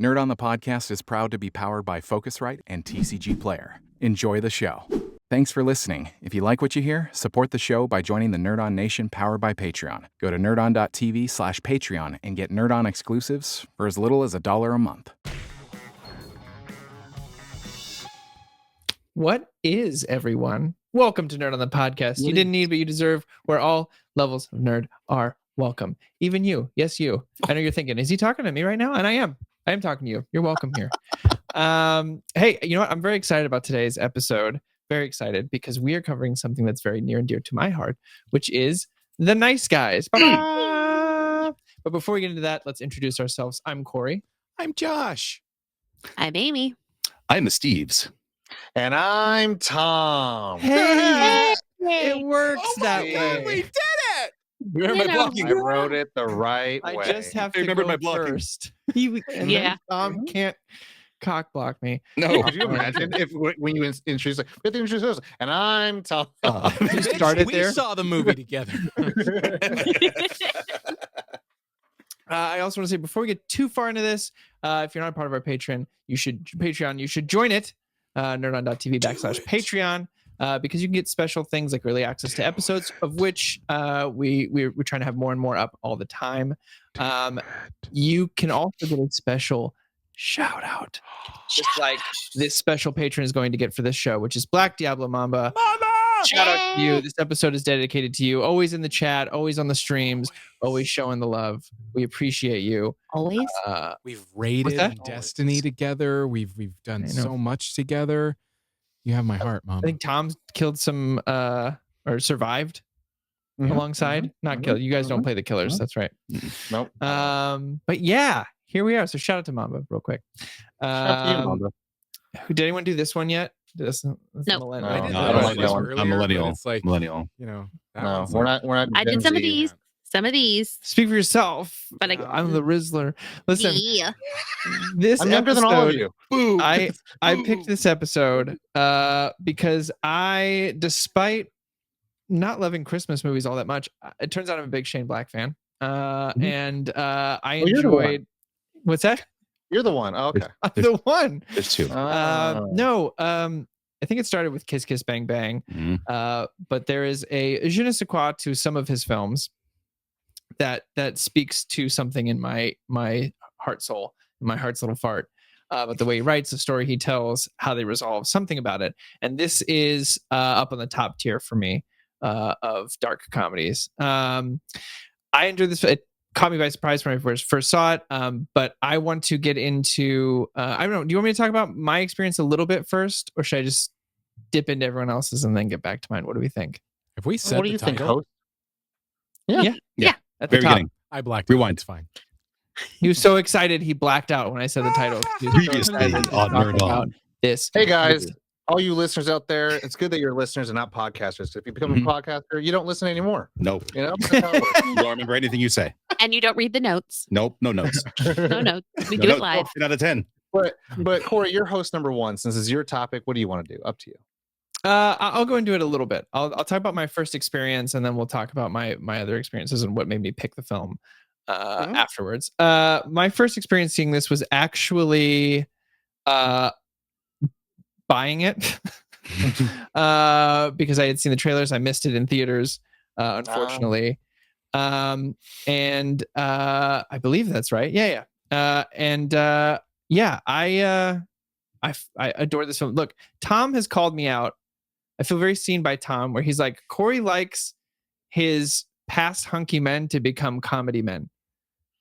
Nerd on the Podcast is proud to be powered by Focusrite and TCG Player. Enjoy the show. Thanks for listening. If you like what you hear, support the show by joining the Nerd On Nation powered by Patreon. Go to nerdon.tv/Patreon and get Nerd On exclusives for as little as $1 a month. What is, everyone? Welcome to Nerd on the Podcast. You didn't need, but you deserve, where all levels of nerd are welcome. Even you. Yes, you. I know you're thinking, is he talking to me right now? And I am talking to you. You're welcome here. Hey, you know what? I'm very excited about today's episode. Very excited because we are covering something that's very near and dear to my heart, which is The Nice Guys. But before we get into that, let's introduce ourselves. I'm Corey. I'm Josh. I'm Amy. I'm Esteves. And I'm Tom. Hey, it works that way. We did it! Remember my blocking? I wrote it the right way. I just have to Remember go my blocking. first. And Yeah. then Tom can't cock block me. No. Could you imagine if when you introduce, like, we have to introduce us, and I'm Tom. You started we there. saw the movie together. I also want to say, before we get too far into this, if you're not a part of our Patreon, you should join it. nerdon.tv/Patreon, because you can get special things like early access to episodes, of which we're trying to have more and more up all the time. You can also get a special shout out, just like this special patron is going to get for this show, which is Black Diablo Mamba. Shout out to you. This episode is dedicated to you. Always in the chat, always on the streams, always showing the love. We appreciate you. Always. We've raided that? Destiny together. We've done so much together. You have my heart, Mom. I think Tom's killed some or survived alongside. Not killed. You guys don't play the killers. That's right. Nope. But yeah, here we are. So shout out to Mamba real quick. Shout out to you, Mamba. Did anyone do this one yet? This No. millennial. I did No, I that don't one like that one. earlier, I'm millennial. but It's like, millennial. you know, that No, one's we're like- not. I Gen did some of Z. these. Some of these. Speak for yourself. But I'm the Rizzler. Listen, Yeah. this I'm younger than all of you. Boo. I picked this episode because I, despite not loving Christmas movies all that much, it turns out I'm a big Shane Black fan. And I you're the one. enjoyed. What's that? You're the one. Oh, okay. I'm the one. There's two. No. I think it started with Kiss Kiss Bang Bang. But there is a je ne sais quoi to some of his films that speaks to something in my heart soul, my heart's little fart. But the way he writes, the story he tells, how they resolve, something about it. And this is up on the top tier for me of dark comedies. I enjoyed this. It caught me by surprise when I first saw it. But I want to get into, I don't know, do you want me to talk about my experience a little bit first? Or should I just dip into everyone else's and then get back to mine? What do we think? If we said What do the you think, title, host? At the Very top. beginning. I blacked Rewind. out. It's fine. He was so excited he blacked out when I said the title. He was so Previously excited to on talk Nerd about On. this. Hey guys, all you listeners out there, it's good that you're listeners and not podcasters. If you become a podcaster, you don't listen anymore. Nope. You know, that's how it works. You don't remember anything you say. And you don't read the notes. Nope. No notes. No notes. We No do notes. it live. 10 out of 10. But Corey, you're host number one. Since it's your topic, what do you want to do? Up to you. I'll go into it a little bit. I'll talk about my first experience, and then we'll talk about my other experiences and what made me pick the film afterwards. My first experience seeing this was actually buying it because I had seen the trailers. I missed it in theaters, unfortunately. And I believe that's right. Yeah. I adore this film. Look, Tom has called me out. I feel very seen by Tom, where he's like, Corey likes his past hunky men to become comedy men.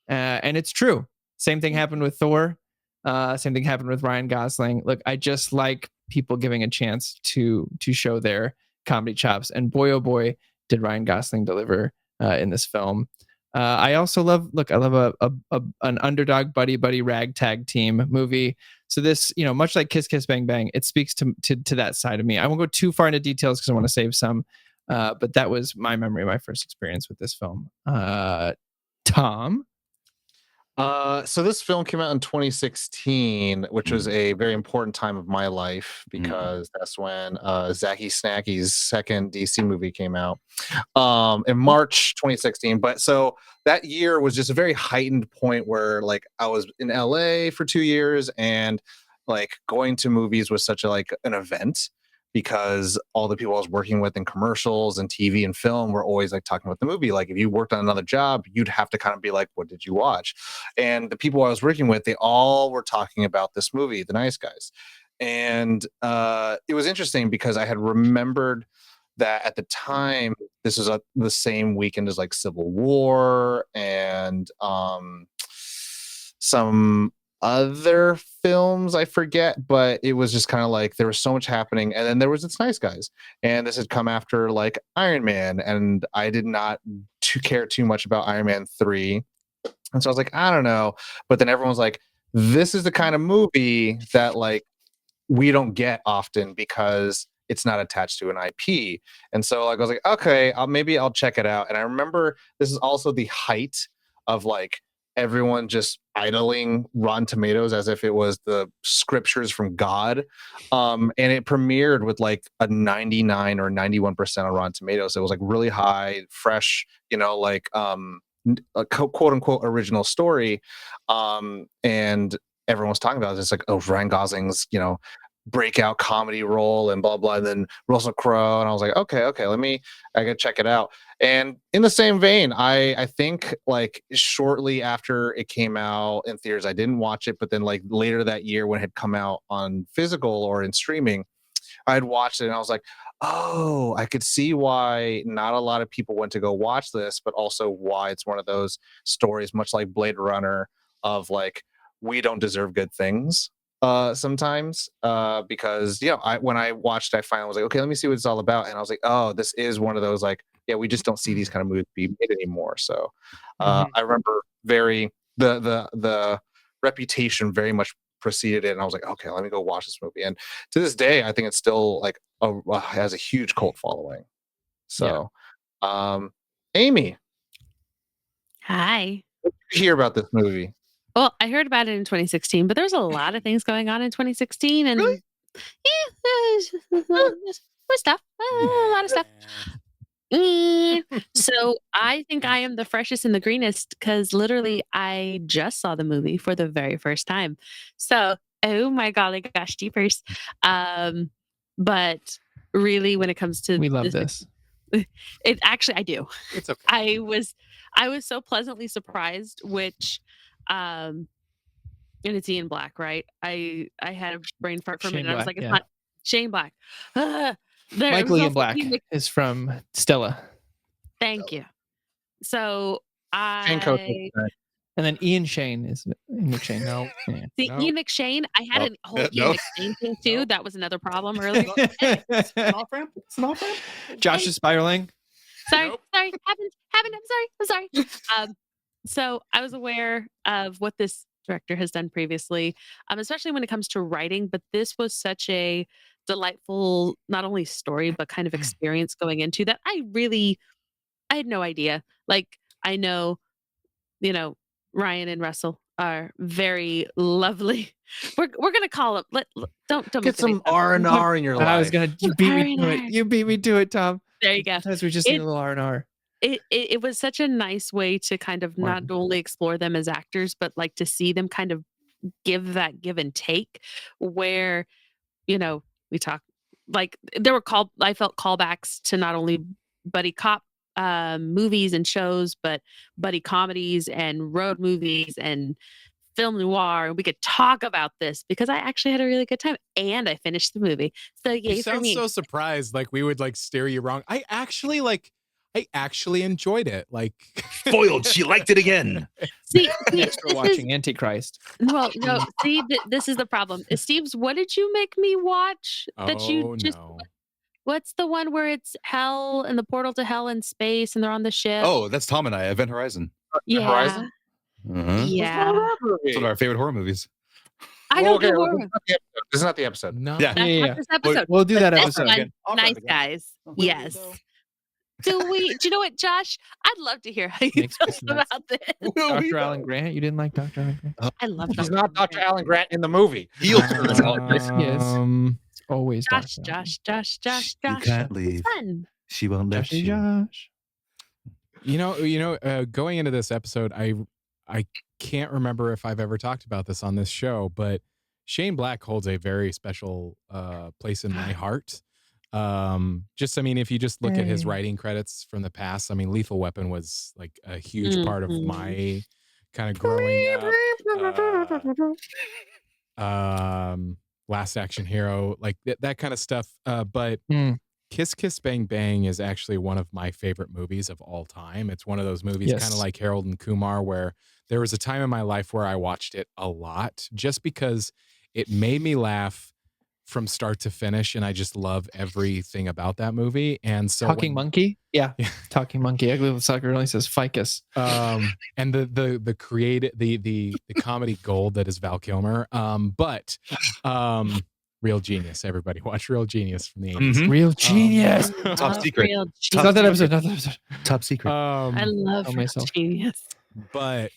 And it's true. Same thing happened with Thor. Same thing happened with Ryan Gosling. Look, I just like people giving a chance to show their comedy chops. And boy, oh boy, did Ryan Gosling deliver in this film. I also love an underdog buddy ragtag team movie. So this, much like Kiss Kiss Bang Bang, it speaks to that side of me. I won't go too far into details because I want to save some. But that was my memory of my first experience with this film. Tom? So this film came out in 2016, which was a very important time of my life because that's when Zacky Snacky's second DC movie came out in March 2016. But so that year was just a very heightened point where like I was in LA for 2 years and like going to movies was such a like an event because all the people I was working with in commercials and TV and film were always like talking about the movie. Like if you worked on another job, you'd have to kind of be like, what did you watch? And the people I was working with, they all were talking about this movie, The Nice Guys. And it was interesting because I had remembered that at the time, this was the same weekend as like Civil War and some other films I forget, but it was just kind of like there was so much happening. And then there was It's Nice Guys, and this had come after like Iron Man, and I did not care too much about Iron Man 3, and so I was like, I don't know. But then everyone's like, this is the kind of movie that like we don't get often because it's not attached to an IP. And so like I was like, okay, maybe I'll check it out. And I remember this is also the height of like everyone just idling Rotten Tomatoes as if it was the scriptures from God. And it premiered with like a 99 or 91% on Rotten Tomatoes. It was like really high, fresh, you know, like a quote unquote original story. And everyone was talking about it. It's like, oh, Ryan Gosling's, you know, breakout comedy role and blah blah, and then Russell Crowe, and I was like, okay, I gotta check it out. And in the same vein, I think like shortly after it came out in theaters, I didn't watch it, but then like later that year when it had come out on physical or in streaming, I had watched it and I was like, oh, I could see why not a lot of people went to go watch this, but also why it's one of those stories, much like Blade Runner, of like we don't deserve good things sometimes because you know when I watched I finally was like, okay, let me see what it's all about, and I was like, oh, this is one of those like, yeah, we just don't see these kind of movies be made anymore. So I remember the reputation very much preceded it, and I was like, okay, let me go watch this movie. And to this day I think it's still like has a huge cult following. So Amy, Hi. what did you hear about this movie? Well, I heard about it in 2016, but there's a lot of things going on in 2016, and Really? yeah, there's stuff, a lot of stuff. So I think I am the freshest and the greenest because literally I just saw the movie for the very first time. So, oh my golly gosh, jeepers. But really, when it comes to We love this. it actually I do. It's okay. I was so pleasantly surprised, which and it's Ian Black, right? I had a brain fart for a Shane minute. I was Black, like, it's yeah. not Shane Black. Michael Ian Black is from Stella. Thank you. So Shane Coates. And then Ian Shane is McShane. No. Yeah. See, No. Ian McShane, I had a whole No. Ian McShane thing too. No. That was another problem earlier. It's an off ramp. It's an off ramp. Josh is spiraling. Sorry, Nope. sorry, haven't. I'm sorry. So I was aware of what this director has done previously, especially when it comes to writing. But this was such a delightful, not only story but kind of experience going into that. I had no idea. Like I know, you know, Ryan and Russell are very lovely. We're gonna call them. Don't Get make the some face up. R&R in your life. I was gonna. You beat me to it. R&R. You beat me to it, Tom. There you go. Sometimes we just need a little R&R. It was such a nice way to kind of not only explore them as actors, but like to see them kind of give that give and take where, you know, we talk like I felt callbacks to not only buddy cop movies and shows, but buddy comedies and road movies and film noir. And we could talk about this because I actually had a really good time and I finished the movie. So yay You for sound me. so surprised, like we would like steer you wrong. I actually enjoyed it. Like Foiled. She liked it again. See, Thanks for watching Antichrist. well, no, see, this is the problem. Esteves, what did you make me watch? That you just no. What's the one where it's hell and the portal to hell in space and they're on the ship? Oh, that's Tom and I. Event Horizon. yeah, Horizon? Uh-huh. yeah. It's one of our favorite horror movies. I don't do well, horror. this is not the episode. No. Yeah. That's Yeah. not this episode. We'll do that This episode. one, Again. Off nice ramp again. guys. Oh, wait, Yes. though. Do you know what, Josh? I'd love to hear how you Makes me feel nuts. about this. Dr. Alan Grant. You didn't like Dr. Alan Grant? I love He's Dr. not Dr. Alan Grant in the movie. Heel turn. Yes, he is. It's always Josh, Dr. Alan. Josh. You can't leave. Fun. She won't let Joshy you. Josh. Going into this episode, I can't remember if I've ever talked about this on this show, but Shane Black holds a very special place in my heart. If you just look at his writing credits from the past, I mean, Lethal Weapon was like a huge part of my kind of growing up. Last Action Hero, like that kind of stuff. But Kiss Kiss Bang Bang is actually one of my favorite movies of all time. It's one of those movies kind of like Harold and Kumar, where there was a time in my life where I watched it a lot just because it made me laugh from start to finish, and I just love everything about that movie. And so Talking Monkey? Yeah. Talking Monkey. Ugly Little Sucker only says ficus. And the comedy gold that is Val Kilmer. Real Genius. Everybody watch Real Genius from the 80s. Real Genius. Top secret. Not that episode. Top secret. I love Real Genius. But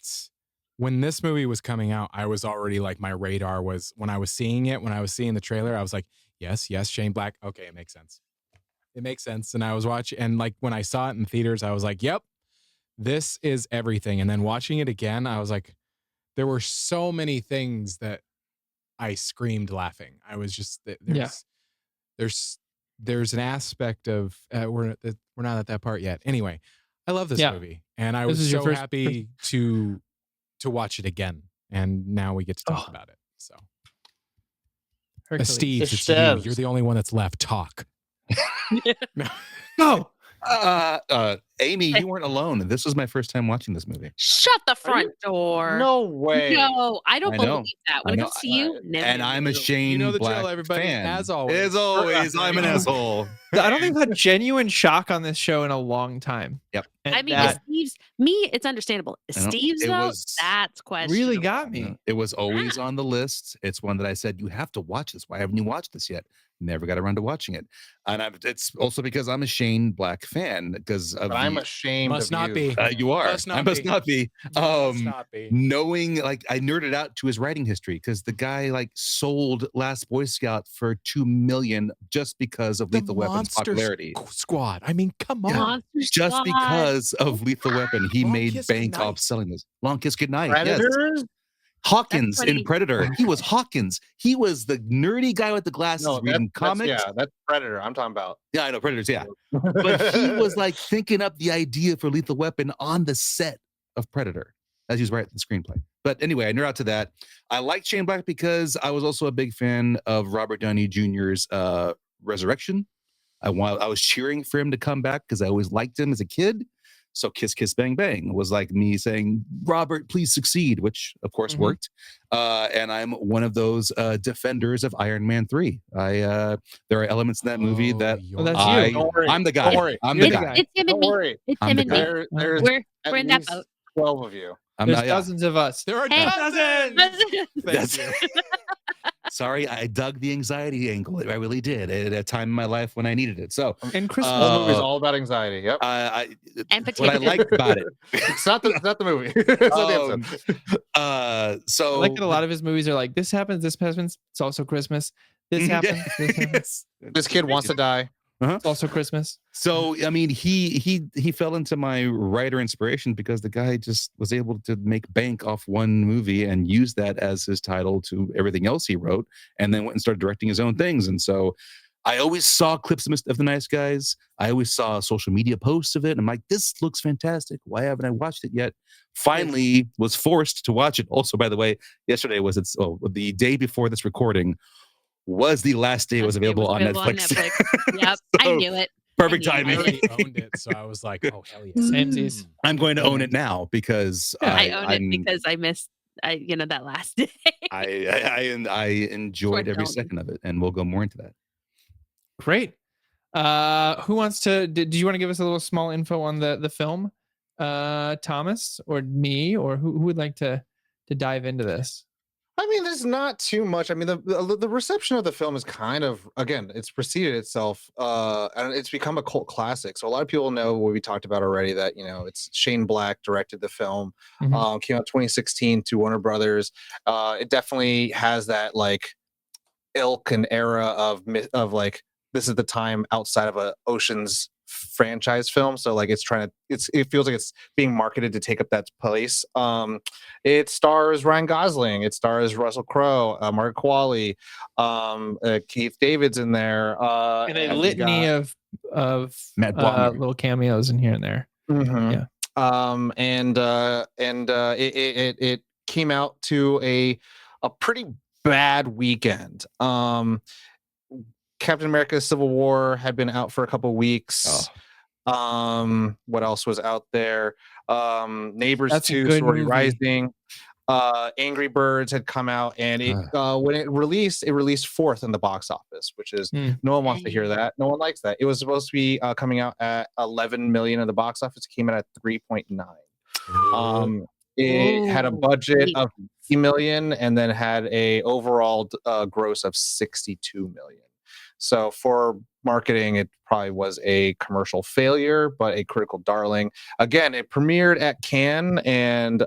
when this movie was coming out, I was already like, my radar was, when I was seeing the trailer, I was like, yes, Shane Black. Okay, it makes sense. And I was watching, and like when I saw it in theaters, I was like, yep, this is everything. And then watching it again, I was like, there were so many things that I screamed laughing. I was just, there's an aspect of, we're not at that part yet. Anyway, I love this movie, and I was so happy to watch it again, and now we get to talk about it. So, Esteves, it's you. You're the only one that's left. Talk. Go. Amy, you weren't alone. This was my first time watching this movie. Shut the front door. No way. No, I don't believe that. When it comes to you, never. And I'm a Shane Black everybody, fan. as always. As always, I'm an asshole. I don't think I've had genuine shock on this show in a long time. Yep. And I mean, that Esteves, it's understandable. Esteves, though, that's questionable. really got me. It was always on the list. It's one that I said, you have to watch this. Why haven't you watched this yet? Never got around to watching it. And it's also because I'm a Shane Black fan. Because I'm ashamed must of not you. be. You are. Must not I must be. not be. Must not be. Knowing, like, I nerded out to his writing history because the guy like sold Last Boy Scout for $2 million just because of Lethal Weapon's Monster popularity. Squad. I mean, come on. Monster Just Squad. because of Lethal Weapon, he Long made Kiss bank Goodnight. off selling this. Long Kiss Goodnight. Yes. Predators? Hawkins That's what in Predator. He was Hawkins. He was the nerdy guy with the glasses reading comics. That's Predator I'm talking about. Yeah, I know Predators. Yeah, but he was like thinking up the idea for Lethal Weapon on the set of Predator as he was writing the screenplay. But anyway, I nerd out to that. I liked Shane Black because I was also a big fan of Robert Downey Jr.'s Resurrection. I was cheering for him to come back because I always liked him as a kid. So Kiss Kiss Bang Bang was like me saying, Robert, please succeed, which of course worked. And I'm one of those defenders of Iron Man 3. There are elements in that movie that that's you. Don't worry. I'm the guy. Don't worry. I'm the guy. It's him Don't and me. worry. It's I'm him the and me. guy. There's We're in that least boat. 12 of you. I'm There's not, dozens of us. There are Hey. dozens. Thank That's- you. Sorry, I dug the anxiety angle. I really did at a time in my life when I needed it. So And Christmas. The movie's all about anxiety. Yep. And what I potatoes. liked about it. It's not the movie. It's not the episode. I So like that a lot of his movies are like, this happens, it's also Christmas. This happens, this happens, Yes. This kid wants to die. it's also Christmas. So I mean, he fell into my writer inspiration because the guy just was able to make bank off one movie and use that as his title to everything else he wrote, and then went and started directing his own things. And so I always saw clips of The Nice Guys. I always saw social media posts of it. And I'm like, this looks fantastic. Why haven't I watched it yet? Finally was forced to watch it. Also, by the way, yesterday was the day before this recording was the last day it was available on Netflix. Yep, I So, knew it. Perfect I I knew timing. already owned it, so I was like, oh, hell yeah. Samesies. I'm going to own it now because I own it because I missed, that last day. I enjoyed every Don't. second of it, and we'll go more into that. Great. Who wants to? Do you want to give us a little small info on the film, Thomas or me, or who would like to dive into this? I mean, there's not too much. I mean, the reception of the film is kind of, again, it's preceded itself, and it's become a cult classic. So a lot of people know what we talked about already. That it's Shane Black directed the film, Mhm. came out 2016 to Warner Brothers. It definitely has that like ilk and era of like this is the time outside of a Ocean's franchise film, so like it feels like it's being marketed to take up that place. It stars Ryan Gosling, it stars Russell Crowe, Mark Qualley, Keith David's in there, And a and we litany got of Matt Blomberg. little cameos in here and there. Mhm. Yeah. It came out to a pretty bad weekend. Captain America Civil War had been out for a couple weeks. What else was out there? Neighbors That's a 2, good Sorority movie. Rising. Angry Birds had come out, and when it released fourth in the box office, which is no one wants to hear that. No one likes that. It was supposed to be coming out at 11 million in the box office. It came out at 3.9. It had a budget of 50 million and then had a overall gross of 62 million. So for marketing, it probably was a commercial failure, but a critical darling. Again, it premiered at Cannes and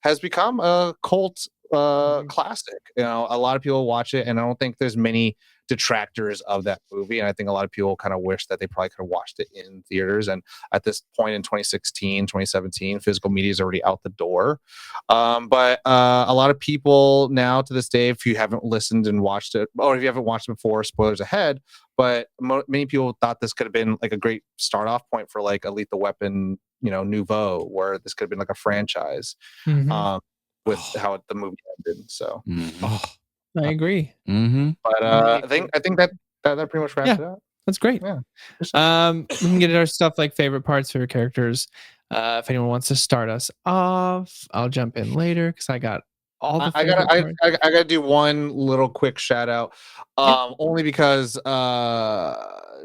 has become a cult classic. A lot of people watch it, and I don't think there's many detractors of that movie. And I think a lot of people kind of wish that they probably could have watched it in theaters. And at this point in 2016, 2017, physical media is already out the door. But a lot of people now to this day, if you haven't listened and watched it, or if you haven't watched it before, spoilers ahead. But many people thought this could have been like a great start off point for like a Lethal Weapon, nouveau, where this could have been like a franchise. Mhm. With how the movie ended. So, I agree. but I think that pretty much wraps Yeah. it up. That's great. Yeah. We can get our stuff like favorite parts, favorite characters. If anyone wants to start us off, I'll jump in later because I got all the I favorite gotta parts. I gotta do one little quick shout out, only because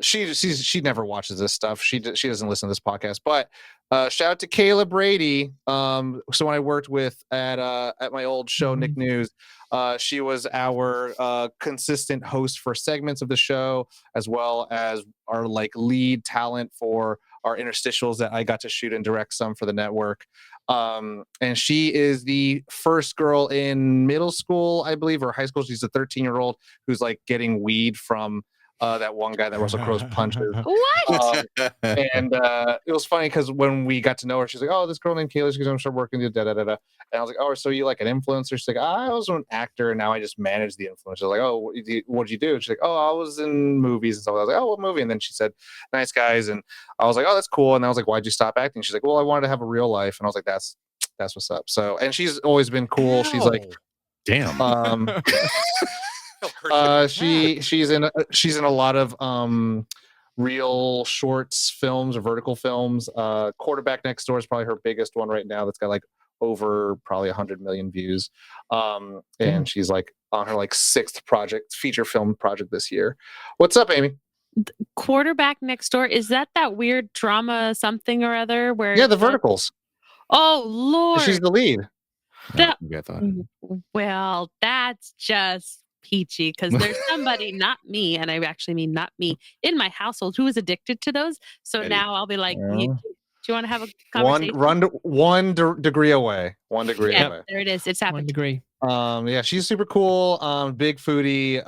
she never watches this stuff. She doesn't listen to this podcast. But shout out to Kayla Brady. So when I worked with at my old show, Nick News, she was our consistent host for segments of the show, as well as our like lead talent for our interstitials that I got to shoot and direct some for the network. And she is the first girl in middle school, I believe, or high school. She's a 13-year-old who's like getting weed from that one guy that Russell Crowe's punches. What? And it was funny because when we got to know her, she's like, "Oh, this girl named Kayla, she's gonna start working." Da da da da. And I was like, "Oh, so you like an influencer?" She's like, "I was an actor, and now I just manage the influencers." I was like, "Oh, what did you do?" She's like, "Oh, I was in movies and stuff." I was like, "Oh, what movie?" And then she said, "Nice Guys," and I was like, "Oh, that's cool." And I was like, "Why'd you stop acting?" She's like, "Well, I wanted to have a real life," and I was like, "That's what's up." So, and she's always been cool. She's like, damn. she's in a lot of real shorts films or vertical films. Quarterback Next Door is probably her biggest one right now. That's got like over probably 100 million views. And she's like on her like 6th feature film project this year. What's up, Amy? Quarterback Next Door, is that weird drama something or other where Yeah, the Verticals. Oh Lord, she's the lead. Well, that's just peachy because there's somebody, not me, and I actually mean not me, in my household who is addicted to those. So now I'll be like, do you want to have a conversation? One degree away. 1 degree away. There it is. It's happened. 1 degree. Yeah, she's super cool. Big foodie.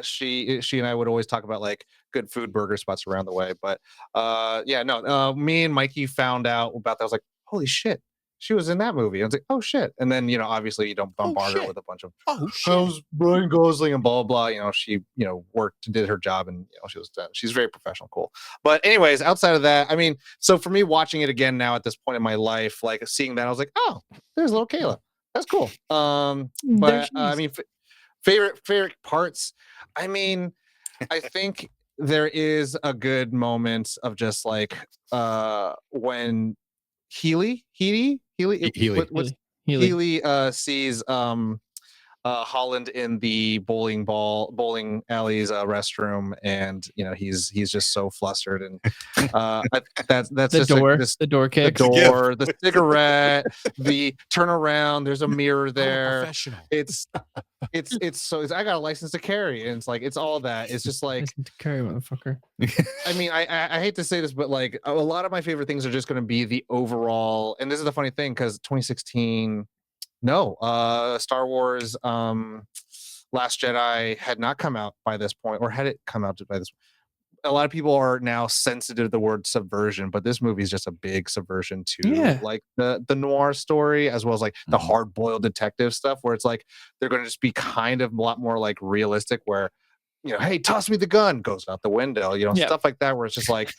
She and I would always talk about like good food burger spots around the way. But me and Mikey found out about that. I was like, holy shit, she was in that movie. I was like, oh shit. And then obviously you don't bombard her with a bunch of how's Ryan Gosling and blah blah. She worked, did her job, and she was done. She's very professional, cool. But anyways, outside of that, I mean, so for me watching it again now at this point in my life, like seeing that, I was like, oh, there's little Kayla. That's cool. But I mean, favorite parts. I mean, I think there is a good moment of just like when Healy sees Holland in the bowling alley's restroom, and he's just so flustered, and that's The just door, this the door the kicks. door, the cigarette, the turnaround. There's a mirror I'm a there. professional. It's I got a license to carry, and it's like it's all that. It's just like Listen to Curry, motherfucker. I mean, I hate to say this, but like a lot of my favorite things are just going to be the overall. And this is the funny thing because 2016, no, Star Wars, Last Jedi had not come out by this point, or had it come out by this? A lot of people are now sensitive to the word subversion, but this movie is just a big subversion to like the noir story, as well as like the hard boiled detective stuff, where it's like they're going to just be kind of a lot more like realistic, where hey, toss me the gun, goes out the window, stuff like that, where it's just like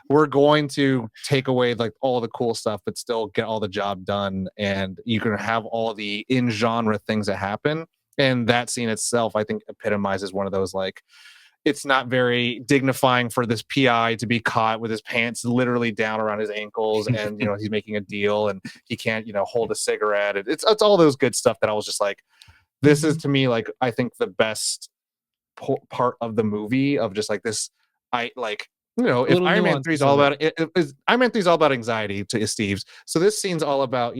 we're going to take away like all the cool stuff, but still get all the job done, and you're going to have all the in genre things that happen. And that scene itself, I think, epitomizes one of those like. It's not very dignifying for this PI to be caught with his pants literally down around his ankles, and he's making a deal, and he can't hold a cigarette. It's all those good stuff that I was just like, this is to me like I think the best part of the movie, of just like this. I like if Iron Man 3 is all about Iron Man 3 is all about anxiety to Esteves, so this scene's all about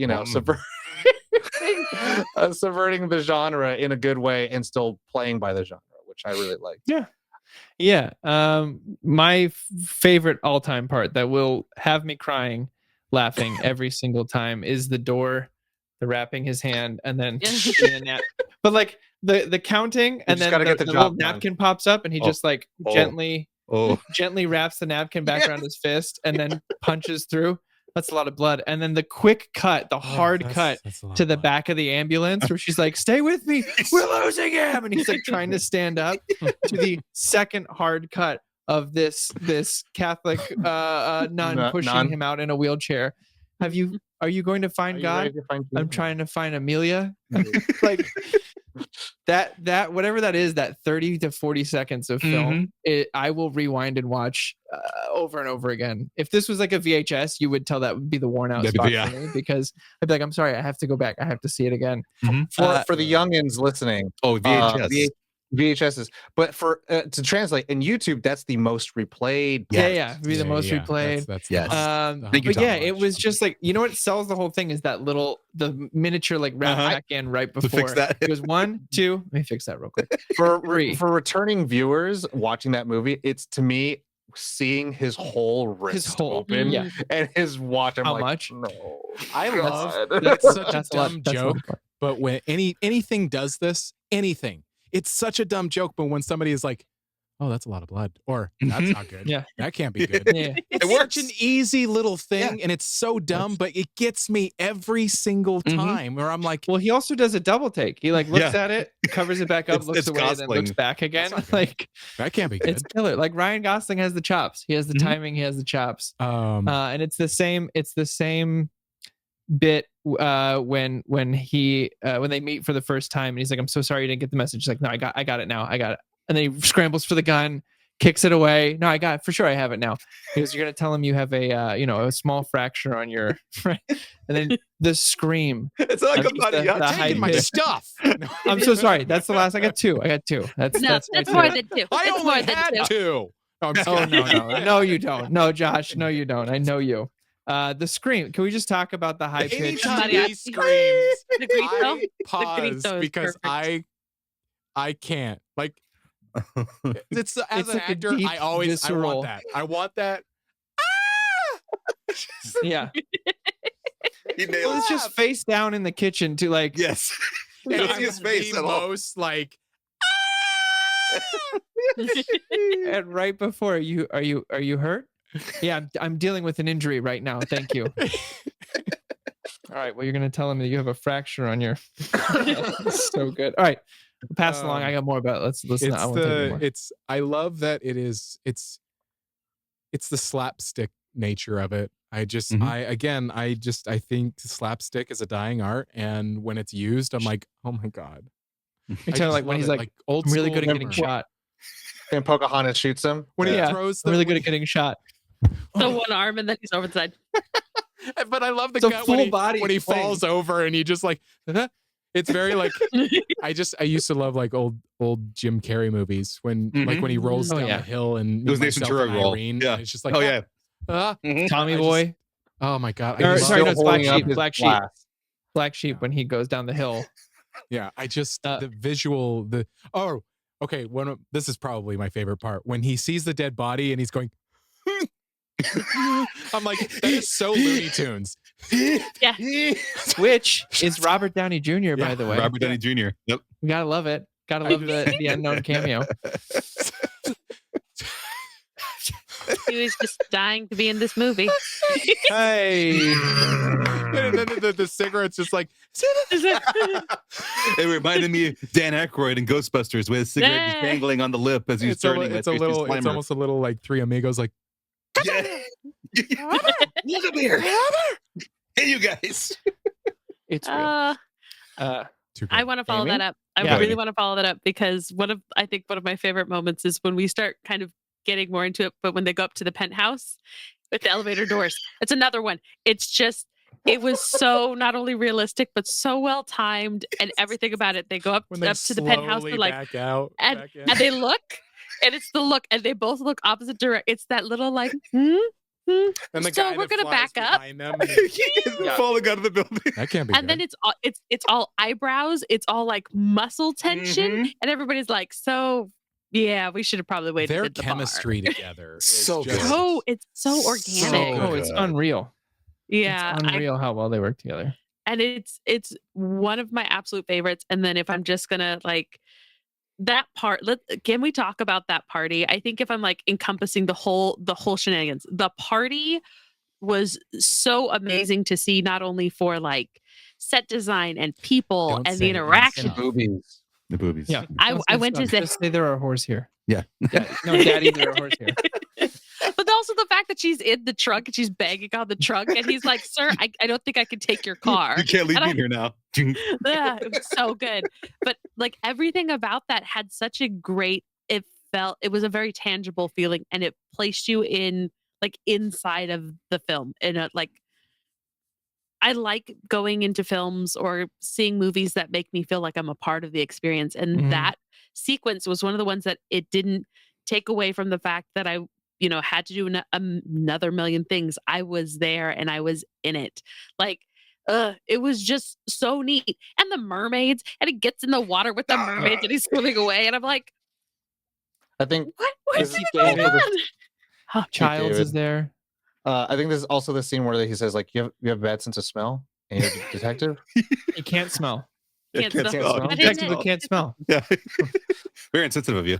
subverting the genre in a good way and still playing by the genre, which I really like. Yeah. My favorite all-time part that will have me crying, laughing every single time is the door, the wrapping his hand, and then but like the counting, and then the little napkin pops up, and he just like gently wraps the napkin back around his fist, and then punches through. That's a lot of blood. And then the quick cut, the hard cut to the back of the ambulance, where she's like, "Stay with me, we're losing him," and he's like trying to stand up, to the second hard cut of this Catholic nun pushing him out in a wheelchair. Are you going to find God? I'm trying to find Amelia. Like that whatever that is, that 30 to 40 seconds of film, I will rewind and watch over and over again. If this was like a VHS, you would tell that would be the worn out spot for me, because I'd be like, I'm sorry, I have to go back, I have to see it again. For the youngins listening, VHS. VHSs, but for to translate in YouTube, that's the most replayed. Be the most replayed. That's yes. But yeah, it was just like, what sells the whole thing is that the miniature like wrap back in right before. To fix that. It was 1, 2. Let me fix that real quick. For returning viewers watching that movie, it's to me seeing his whole wrist open and his watch. I'm How like, much? No, I love that's such a dumb joke. But when anything does this, it's such a dumb joke, but when somebody is like, "Oh, that's a lot of blood," or "That's not good," that can't be good. It's such an easy little thing, and it's so dumb, but it gets me every single time. Where I'm like, well, he also does a double take. He like looks at it, covers it back up, looks away, Gosling. then looks back again. Like that can't be good. It's killer. Like Ryan Gosling has the chops. He has the timing. He has the chops. And it's the same. It's the same bit when they meet for the first time, and he's like, "I'm so sorry you didn't get the message." He's like, "No, I got it now. I got it." And then he scrambles for the gun, kicks it away. "No, I got it for sure. I have it now." Because you're gonna tell him you have a small fracture on your right. And then the scream. It's like taking my stuff. I'm so sorry. That's the last. I got two. That's more than 2. I only had 2. Oh no, you don't. No, Josh, no, you don't. I know you. The scream. Can we just talk about the high pitch? Anytime he screams, I pause because I can't. Like, it's as an like actor, I want that. Yeah. Well, it's just face down in the kitchen to like. Yes. And his face the most like. And right before, are you hurt? Yeah, I'm dealing with an injury right now. Thank you. All right. Well, you're gonna tell him that you have a fracture on your. So good. All right. Pass along. I got more about it. Let's listen. I love that it's the slapstick nature of it. I think slapstick is a dying art, and when it's used, I'm like, oh my god. You're kind of like when he's like, old I'm really school good at getting shot. And Pocahontas shoots him. When he throws I'm really good at getting shot. The one arm, and then he's over the side. But I love the It's a gut full when body he swing. falls over and he just like It's very like I used to love like old Jim Carrey movies when like when he rolls Oh, down yeah. the hill and It was Myself Nathan and Turok roll. Irene. Yeah. And it's just like Oh yeah. Tommy I Boy. oh my god. Or, He's sorry, no, still it's Black holding up Sheep. his Black Sheep. glass. Black Sheep when he goes down the hill. Yeah, I just the visual okay, this is probably my favorite part when he sees the dead body and he's going I'm like, that is so Looney Tunes. Yeah. Which is Robert Downey Jr. by the way. Robert Downey Jr. Yep. We gotta love it. Gotta love the unknown cameo. He was just dying to be in this movie. Hey. And then the cigarette's just like It reminded me of Dan Aykroyd in Ghostbusters with his cigarette just dangling on the lip as he's turning. it's almost a little like Three Amigos like Yeah. Look up here. Hey, you guys. It's real. I want to follow Amy? that up. I Yeah. really want to follow that up because I think one of my favorite moments is when we start kind of getting more into it, but when they go up to the penthouse with the elevator doors. It's another one. It's just it was so not only realistic but so well timed and everything about it. They go up when they to the penthouse, slowly they're like back out, and back in. and they look and it's the look and they both look opposite direct. It's that little like And the so guy we're that gonna flies back up. behind them and They're falling out of the building. that can't be And good. then it's all eyebrows, it's all like muscle tension, and everybody's like, so yeah, we should have probably waited. Their at the chemistry together is So just, good. bar. It's so organic. Oh, it's unreal. Yeah, It's unreal how well they work together. and it's one of my absolute favorites. And then if I'm just gonna like that part, can we talk about that party? I think if I'm like encompassing the whole shenanigans, the party was so amazing to see, not only for like set design and people Don't and say the it, interaction. Boobies. The boobies. Yeah. I went to just say there are horse here. Yeah. No, Daddy, there are horse here. But also the fact that she's in the trunk and she's banging on the trunk and he's like, sir, I don't think I can take your car. You can't leave And me here now. Yeah, it was so good. But like everything about that had such a great, it was a very tangible feeling and it placed you in like inside of the film in a like, I like going into films or seeing movies that make me feel like I'm a part of the experience. And Mhm. that sequence was one of the ones that it didn't take away from the fact that I, had to do another million things. I was there and I was in it. Like, it was just so neat. And the mermaids, and he gets in the water with the mermaids and he's swimming away. And I'm like, I think what is This is even going also on? Childs David. is there. I think this is also the scene where he says like you have a bad sense of smell and you're a detective. He can't smell. Can't Can't smell. smell. I didn't Detective know. who can't smell. Yeah. Very insensitive of you.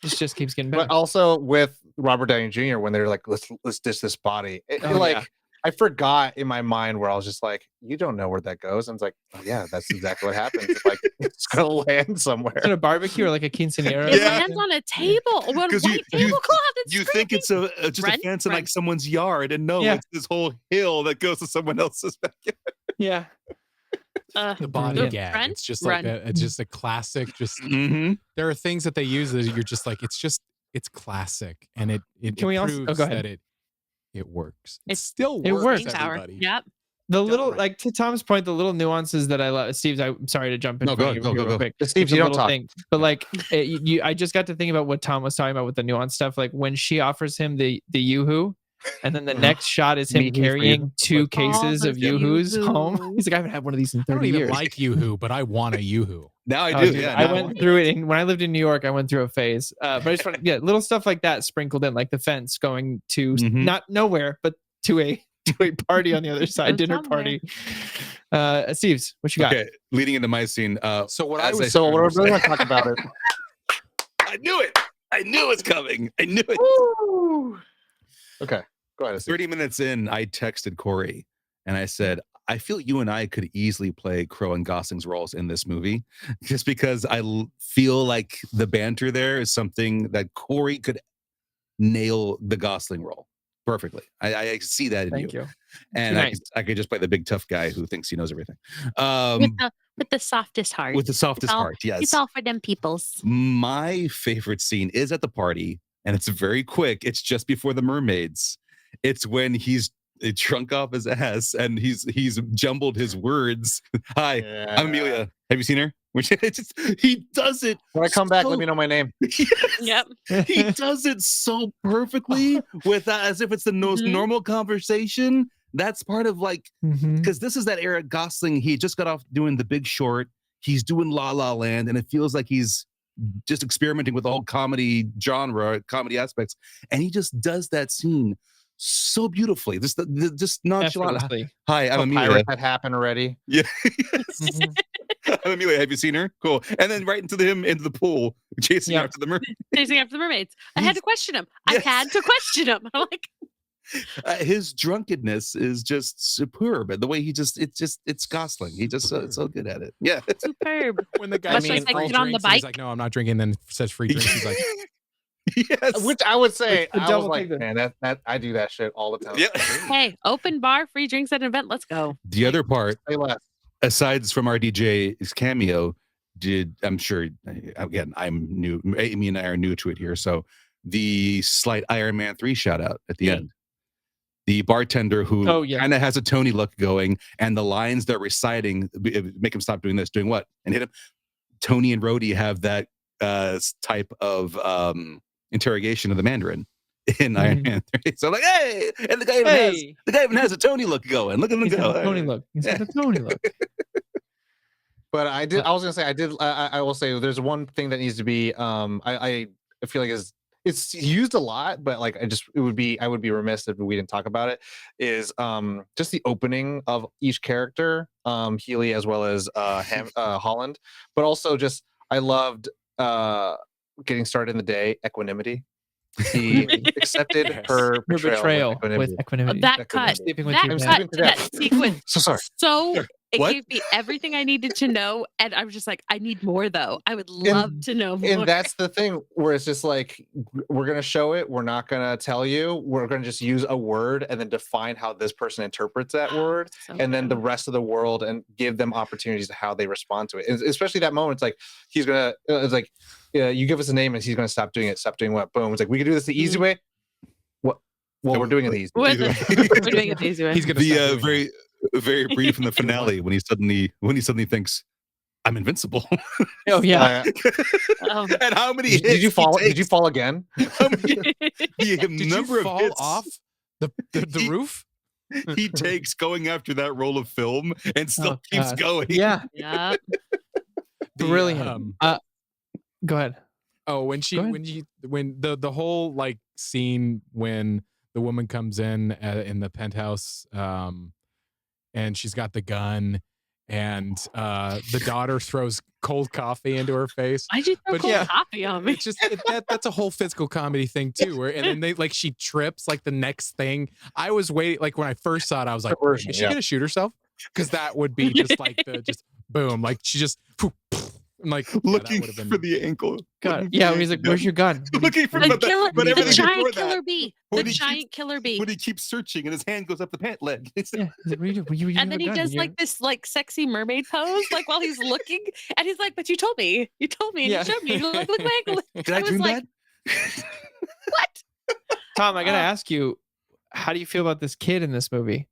This just keeps getting better. But also with Robert Downey Jr. when they're like, let's dish this body. Oh, like yeah. I forgot in my mind where I was just like, you don't know where that goes. And it's like, oh, yeah, that's exactly what happens. It's like it's gonna land somewhere. Is it a barbecue or like a quinceanera? It Yeah. lands on a table, one 'Cause white you- tablecloth. It's You think it's just Run, a fence in run. like someone's yard, and no, Yeah. it's this whole hill that goes to someone else's backyard. Yeah. the body Brilliant. gag. Run, It's just like run. it's just a classic. Just Mm-hmm. there are things that they use that you're just like it's classic, and it Can we also- proves go ahead. that it works. It Still it works. works. staying power. Everybody. Yep. The little, right. like to Tom's point, the little nuances that I love. Steve's, I'm sorry to jump in. No, front go, of go, you go, real go. quick. Steve, It's you a don't little talk. thing. But like, I just got to think about what Tom was talking about with the nuance stuff. Like when she offers him the yoo-hoo, and then the next shot is him Me, for you. carrying two Like, cases of those yoo-hoos yoo-hoo. home. He's like, I haven't had one of these in I don't 30 even years. like Yoo-Hoo, but I want a Yoo-Hoo. Now I Oh, do. dude, Yeah. I now went through it when I lived in New York. I went through a phase, but I just want little stuff like that sprinkled in, like the fence going to Mhm. not nowhere, but to a party on the other side, Go dinner somewhere. party. Steve's, what you got? Okay, leading into my scene. So what As I was So what I started really to want to talk about it. I knew it. I knew it's coming. I knew it. Okay, go ahead. Steve. 30 minutes in, I texted Corey and I said, I feel you and I could easily play Crowe and Gosling's roles in this movie, just because I feel like the banter there is something that Corey could nail the Gosling role perfectly. I see that in Thank you. and Nice. I could just play the big tough guy who thinks he knows everything. With the softest heart. With the softest all- heart, yes. It's all for them peoples. My favorite scene is at the party, and it's very quick. It's just before the mermaids. It's when he's drunk off his ass, and he's jumbled his words. Hi, Yeah. I'm Amelia. Have you seen her? Which he does it. When I come back, let me know my name. Yep. He does it so perfectly with as if it's the most Mhm. normal conversation. That's part of like, Mhm. because this is that era Gosling. He just got off doing The Big Short. He's doing La La Land, and it feels like he's just experimenting with the whole comedy genre, comedy aspects, and he just does that scene so beautifully. Just nonchalant. Effortlessly. Hi, I'm A Amelia. pirate that happened already. Yeah. Mhm. I'm Amelia. Have you seen her? Cool. And then right into the pool, chasing Yep. after the mermaid. Chasing after the mermaids. I had to question him. I Yes. had to question him. I'm like, His drunkenness is just superb. And the way it's Gosling. He just so good at it. Yeah. superb. When the guy Much says like free get on the drinks, and he's bike. like, no, I'm not drinking. Then says free drinks. He's like, Yes. Which I would say, The I was double like, take man, that I do that shit all the time. Yeah. Hey, open bar, free drinks at an event. Let's go. The other part, Say less. aside from RDJ's cameo, I'm sure, again, I'm new. Amy and I are new to it here. So the slight Iron Man 3 shout out at the end. The bartender who Oh, yeah. kind of has a Tony look going, and the lines they're reciting make him stop doing this, doing what? And hit him. Tony and Rhodey have that type of interrogation of the Mandarin in Iron Man 3. So like, hey, and the guy even has a Tony look going. Look at him He's go. got the Tony look. He's got the Tony look. But I was gonna say I will say there's one thing that needs to be I feel like it's used a lot, but like I would be remiss if we didn't talk about it, is just the opening of each character, Healy as well as Holland, but also just I loved getting started in the day, equanimity. He accepted Yes. her Her betrayal with with equanimity. That cut, Sleeping with that your cut, dad. that sequence. So sorry. So it What? gave me everything I needed to know, and I was just like, I need more though. I would love to know more. And that's the thing where it's just like, we're going to show it. We're not going to tell you. We're going to just use a word and then define how this person interprets that word. So And then the good. rest of the world and give them opportunities to how they respond to it. And especially that moment, it's like, he's going to, it's like, you give us a name and he's going to stop doing it. Stop doing what? Boom. It's like, we can do this the easy way. What? Well, we're doing it the easy way. We're doing it the easy way. he's gonna stop doing it. very brief in the finale when he suddenly thinks, I'm invincible. Oh yeah. Oh. And how many Did you hits fall? he Did you takes, fall again? how many, the Did number you of fall hits off the roof? he takes going after that roll of film and still Oh, keeps God. going. Yeah. Yeah. The, Brilliant. Go ahead. Oh, when Go ahead. the whole like scene when the woman comes in the penthouse, and she's got the gun, and the daughter throws cold coffee into her face. Why'd you throw But cold yeah. coffee on me? It's just that's a whole physical comedy thing too. And then they like she trips like the next thing. I was waiting like when I first saw it, I was like, Perversion, is she yeah. gonna shoot herself? Because that would be just like just boom, like she just I'm like yeah, that Looking would've been- for the ankle. God. Yeah. When he's like, "Where's your gun?" Looking for The, killer, but the everything before giant that, killer bee. The when he giant keeps- killer bee. when he keeps searching and his hand goes up the pant leg. Yeah. He's like, "What are you doing? You And then have a he gun, does you- like this like sexy mermaid pose, like while he's looking, and he's like, "But you told me, and Yeah. you showed me." You're like, "Look at my ankle." Did I was dream like, that? "What?" Tom, I gotta Uh, ask you, how do you feel about this kid in this movie?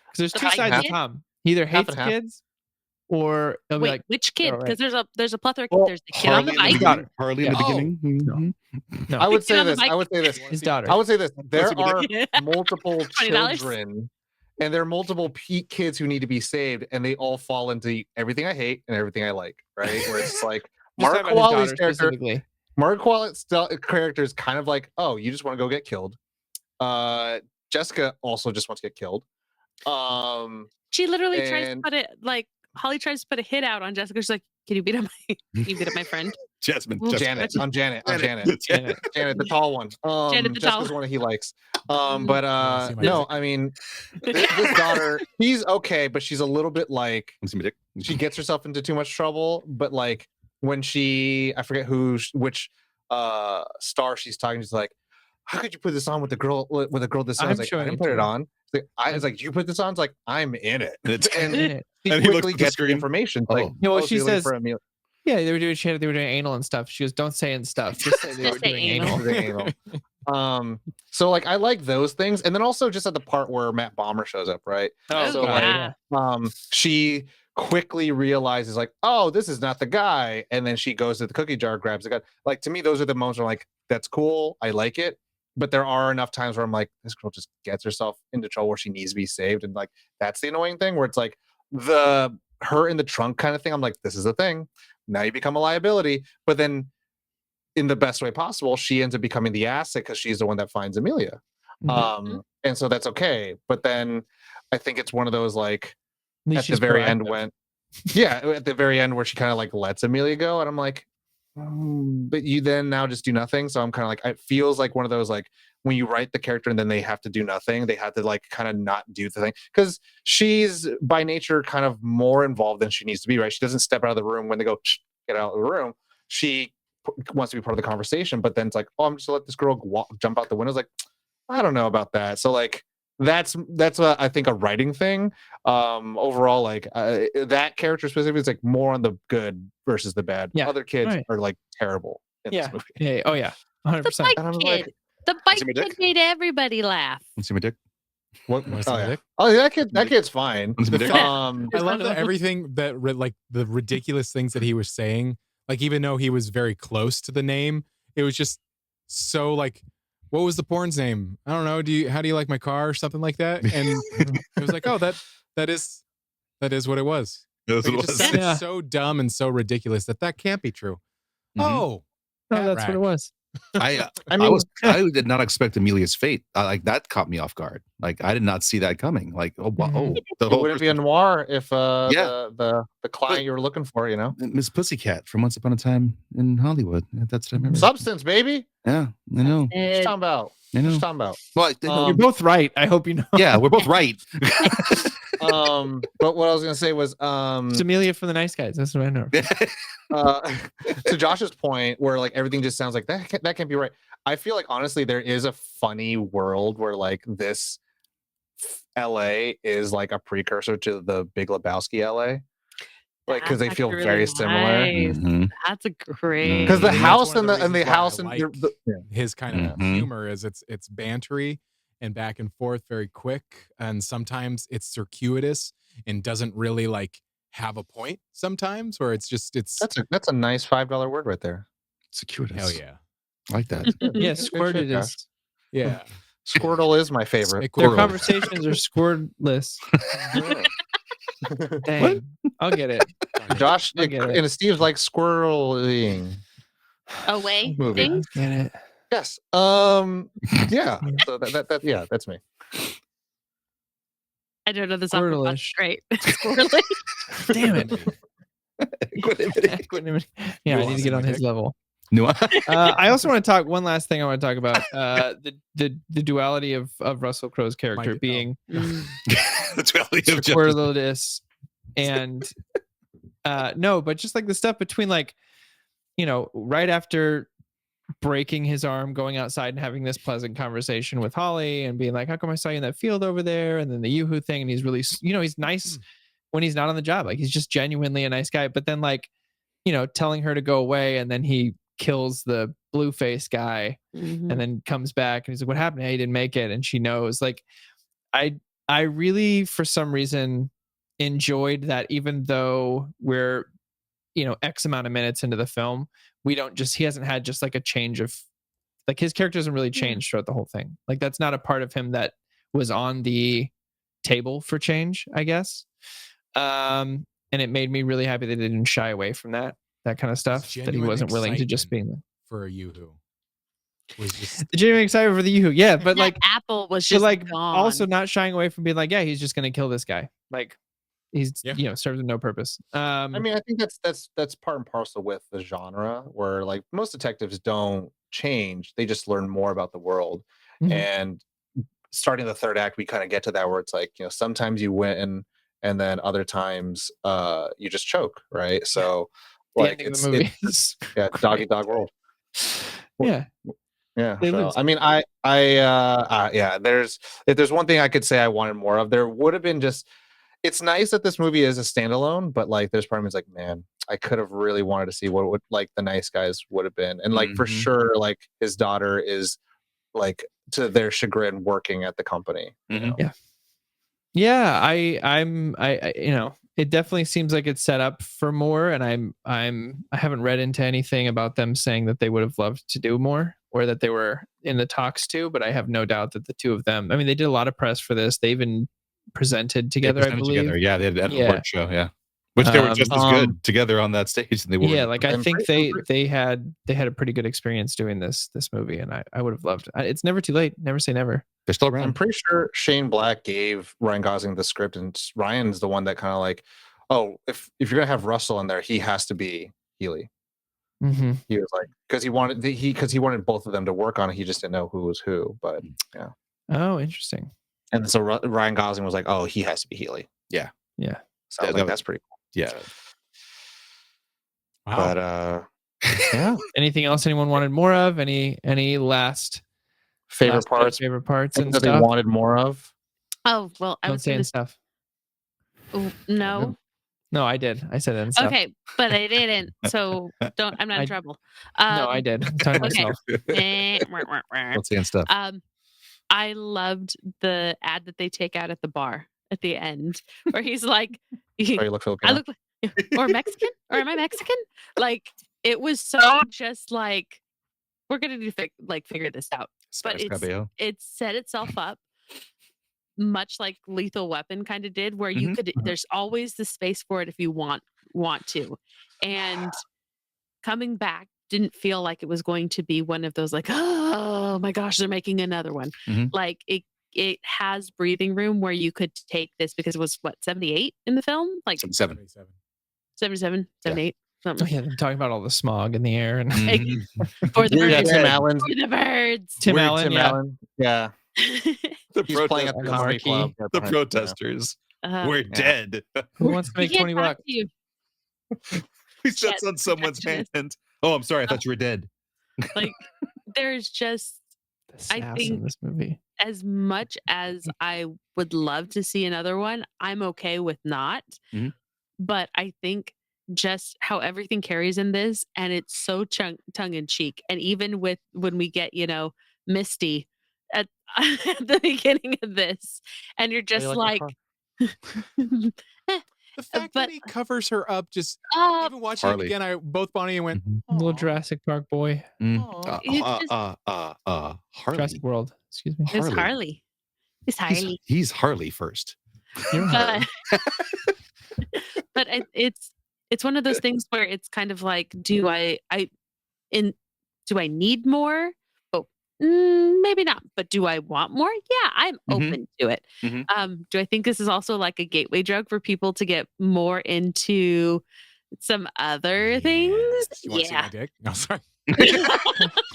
Because there's The two white sides of kid? Tom. He either Half hates and half. kids, or he'll be Wait, like, which kid? alright. Because there's a plethora. Well, There's the kid on the Harley in bike. the beginning. Harley in the Yeah. beginning. No. Mhm. No. I would Kid say on the this. bike. I would say this. his daughter. I would say this. There What's are Yeah. multiple $20. children and there are multiple kids who need to be saved, and they all fall into everything I hate and everything I like, right? Where it's like Just Mark talking about his Wally's daughter character. specifically. Mark Wally's character is kind of like, oh, you just want to go get killed. Jessica also just wants to get killed. She literally tries to And- put it like Holly tries to put a hit out on Jessica. She's like, "Can you beat up my friend?" Jasmine. Well, Jasmine. Janet. I'm Janet. Janet. Janet, the tall one. Janet, the tall Jessica's one. one that he likes. Mhm. But see my no, dick? I mean, this daughter, she's okay, but she's a little bit like Let me see my dick. she gets herself into too much trouble. But like when I forget which star she's talking to, she's like, how could you put this on with the girl this I I'm was like, I showing didn't it put to it her. on. It's like, I was like, you put this on? It's like, I'm in it. And it's And In it. she And he looks quickly at the gets the screen. information. It's Oh. like, Yeah, well, oh, so she you're looking says- for Amelia. Yeah, they were doing anal and stuff. She goes, "Don't say and stuff. Just say they Just were say doing anal." anal." Doing anal. So like I like those things, and then also just at the part where Matt Bomber shows up, right? Oh, So yeah. she quickly realizes like, oh, this is not the guy, and then she goes to the cookie jar, grabs the gun. Like to me, those are the moments where I'm like, that's cool, I like it. But there are enough times where I'm like, this girl just gets herself into trouble where she needs to be saved, and like that's the annoying thing where it's like the her in the trunk kind of thing. I'm like, this is a thing. Now you become a liability, but then in the best way possible, she ends up becoming the asset because she's the one that finds Amelia. And so that's okay. But then I think it's one of those like at the very end when at the very end where she kind of like lets Amelia go, and I'm like, but you then now just do nothing. So I'm kind of like, it feels like one of those like when you write the character and then they have to do nothing, they have to like kind of not do the thing because she's by nature kind of more involved than she needs to be, right? She doesn't step out of the room when they go get out of the room. She wants to be part of the conversation, but then it's like, oh, I'm just gonna let this girl jump out the window. It's like, I don't know about that. So like that's what I think a writing thing. Overall, like that character specifically is like more on the good versus the bad. Yeah. Other kids Right. are like terrible in this movie. Yeah. Oh yeah. 100%. The bike And I'm kid. like, The bike see my kid dick? made everybody laugh. You see my dick? What? Wanna see Oh, my yeah. dick? Oh, that kid's fine. Want to see my dick? I love that everything that like the ridiculous things that he was saying, like even though he was very close to the name, it was just so like, what was the porn's name? I don't know. How do you like my car or something like that? And it was like, oh, that is what it was. That's Like, what it it just was. sounded Yeah. so dumb and so ridiculous that can't be true. Mhm. Oh, No, cat that's what rack. it was. I I mean, did not expect Amelia's fate. Like that caught me off guard. Like I did not see that coming. Like the it whole wouldn't be a noir if Yeah. the client But- you were looking for, you know, Miss Pussycat from Once Upon a Time in Hollywood. That's what I remember. substance, baby. Yeah, I know. What you talking about? I What know. you talking about? Well, You're both right. I hope you know. yeah, we're both right. But what I was gonna say was It's Amelia from the Nice Guys. That's what I know. to Josh's point where like everything just sounds like that can't be right. I feel like honestly there is a funny world where like this LA is like a precursor to the Big Lebowski LA. Like because they That's feel actually very really similar. nice. Mhm. That's a great. Because the And that's house one of and the reasons why house I and like his kind of Mhm. humor is it's bantery and back and forth very quick, and sometimes it's circuitous and doesn't really like have a point sometimes, or it's that's a nice $5 word right there. Securitas. hell yeah. I like that. Yeah, Good squirted shit, is. Yeah. Squirtle is my favorite. Stick Their with it. conversations are squirtless. Dang. I'll get it. Josh I get it. and Steve's like squirreling. Away Movie. things. Get it. Yes. Yeah. So that yeah, that's me. I don't know this off the top. Squirrelish. Great. Squirrely. Damn it. Equanimity. Yeah, I You need to lost get my on his dick. level. No, I also want to talk one last thing I want to talk about. The duality of Russell Crowe's character oh. being the duality of justice. squirtless and no, but just like the stuff between like, you know, right after breaking his arm, going outside and having this pleasant conversation with Holly and being like, how come I saw you in that field over there? And then the Yoo-hoo thing. And he's really, you know, he's nice when he's not on the job. Like he's just genuinely a nice guy. But then like, you know, telling her to go away and then he kills the blue face guy Mhm. and then comes back and he's like, what happened? Hey, he didn't make it. And she knows. Like I really, for some reason, enjoyed that even though we're, you know, X amount of minutes into the film, he hasn't had just like a change of, like his character doesn't really change throughout the whole thing. Like that's not a part of him that was on the table for change, I guess. And it made me really happy that they didn't shy away from that kind of stuff, that he genuine wasn't willing to just be excitement for a Yoo-hoo. Was just the genuine excitement for the Yoo-hoo. Yeah, but That like, apple was but just like gone. also not shying away from being like, yeah, he's just going to kill this guy. Like he's, Yeah. you know, serves no purpose. I mean, I think that's part and parcel with the genre where like most detectives don't change. They just learn more about the world. Mhm. And starting the third act, we kind of get to that where it's like, you know, sometimes you win and then other times you just choke, right? So the like ending of the movie. it's dog eat dog world. Yeah. Yeah. They So, lose. I mean, yeah, if there's one thing I could say I wanted more of, there would have been just, it's nice that this movie is a standalone, but like there's part of me is like, man, I could have really wanted to see what would like the Nice Guys would have been. And like for Mhm. sure, like his daughter is like to their chagrin working at the company. You know? Yeah, I you know, it definitely seems like it's set up for more, and I haven't read into anything about them saying that they would have loved to do more or that they were in the talks to, but I have no doubt that the two of them, I mean, they did a lot of press for this. They even presented together, I believe. Together. Yeah, they had an Yeah. award show. Yeah, which they were just as good together on that stage. Than they were. Yeah, like I I'm think pretty- they had a pretty good experience doing this movie, and I would have loved. It's never too late. Never say never. They're still I'm around. pretty sure Shane Black gave Ryan Gosling the script, and Ryan's the one that kind of like, oh, if you're gonna have Russell in there, he has to be Healy. Mm-hmm. He was like, because he wanted both of them to work on it. He just didn't know who was who. But yeah. Oh, interesting. And so Ryan Gosling was like, oh, he has to be Healy. Yeah. So I was like, that's pretty cool. Yeah. Wow. But yeah. Anything else anyone wanted more of? Any last Favorite parts Favorite parts things and that they stuff. wanted more of. Oh well, I Don't was say going and to. stuff. No. No, I did. I said it and stuff. Okay, but I didn't. So don't. I'm not in trouble. No, I did. I'm talking to okay. myself. Not saying stuff. I loved the ad that they take out at the bar at the end, where he's like, Oh, you look Filipino. I look like, or Mexican, or am I Mexican? Like, it was so just like, we're gonna do figure this out. But Spanish Cabello. it set itself up much like Lethal Weapon kind of did, where you could. There's always the space for it if you want to, and coming back didn't feel like it was going to be one of those like, oh my gosh, they're making another one. Like it has breathing room where you could take this, because it was what, 78 in the film, like 77. 77, 78, Oh, something. yeah, they're talking about all the smog in the air and For the Yeah, birds. Tim Allen. For the birds. Tim Weird Allen. Tim Yeah. Allen. Yeah. The, He's playing at the on the comedy marquee. club. the protesters. We're dead. Who wants to We make can't 20 talk bucks? to you. We stepped on someone's Protectionist. hand. Oh, I'm sorry. I thought you were dead. Like, there's just, The sass think- in this movie. as much as I would love to see another one, I'm okay with not. Mhm. But I think just how everything carries in this, and it's so tongue in cheek, and even with when we get Misty at, at the beginning of this, and you're just like my The fact but- that he covers her up, just oh, even watching Harley. it again, I both Bonnie and went, Little "Aw." Jurassic Park boy. Aw. It's just- Harley. Jurassic World. Excuse me. it's Harley. Harley. It's Harley. He's Harley first. You're right. But it's one of those things where it's kind of like, do I need more? Oh, maybe not. But do I want more? Yeah, I'm open to it. Do I think this is also like a gateway drug for people to get more into some other things? You want to see my dick? No, sorry.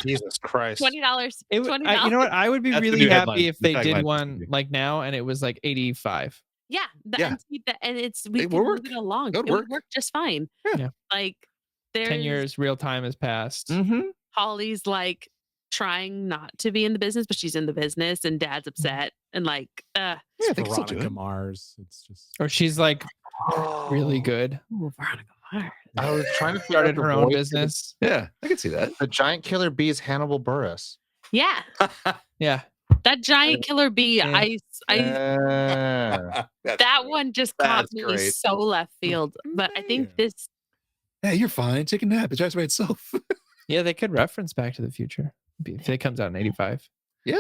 Jesus Christ. $20. You know what? I would be That's the really new happy headline, if the they tagline did for this one movie. like now and it was like 85. Yeah, Yeah. and we It can would move work. it along. It would It would work. work just fine. Yeah. Like, there's 10 years, real time has passed. Holly's like trying not to be in the business, but she's in the business, and Dad's upset, and like, Yeah, they can still do Veronica it. Mars. It's just Or she's like really good. ooh, Veronica Mars. I was trying to figure out Started the her own voice. business. Yeah, I can see that. The giant killer bee is Hannibal Buress. Yeah, Yeah. that giant killer bee. Yeah. Yeah. That one just caught That's me great. so left field. But I think Man. this, Yeah, you're fine. Take a nap. It drives by itself. Yeah, they could reference Back to the Future if it comes out in 85. Yeah.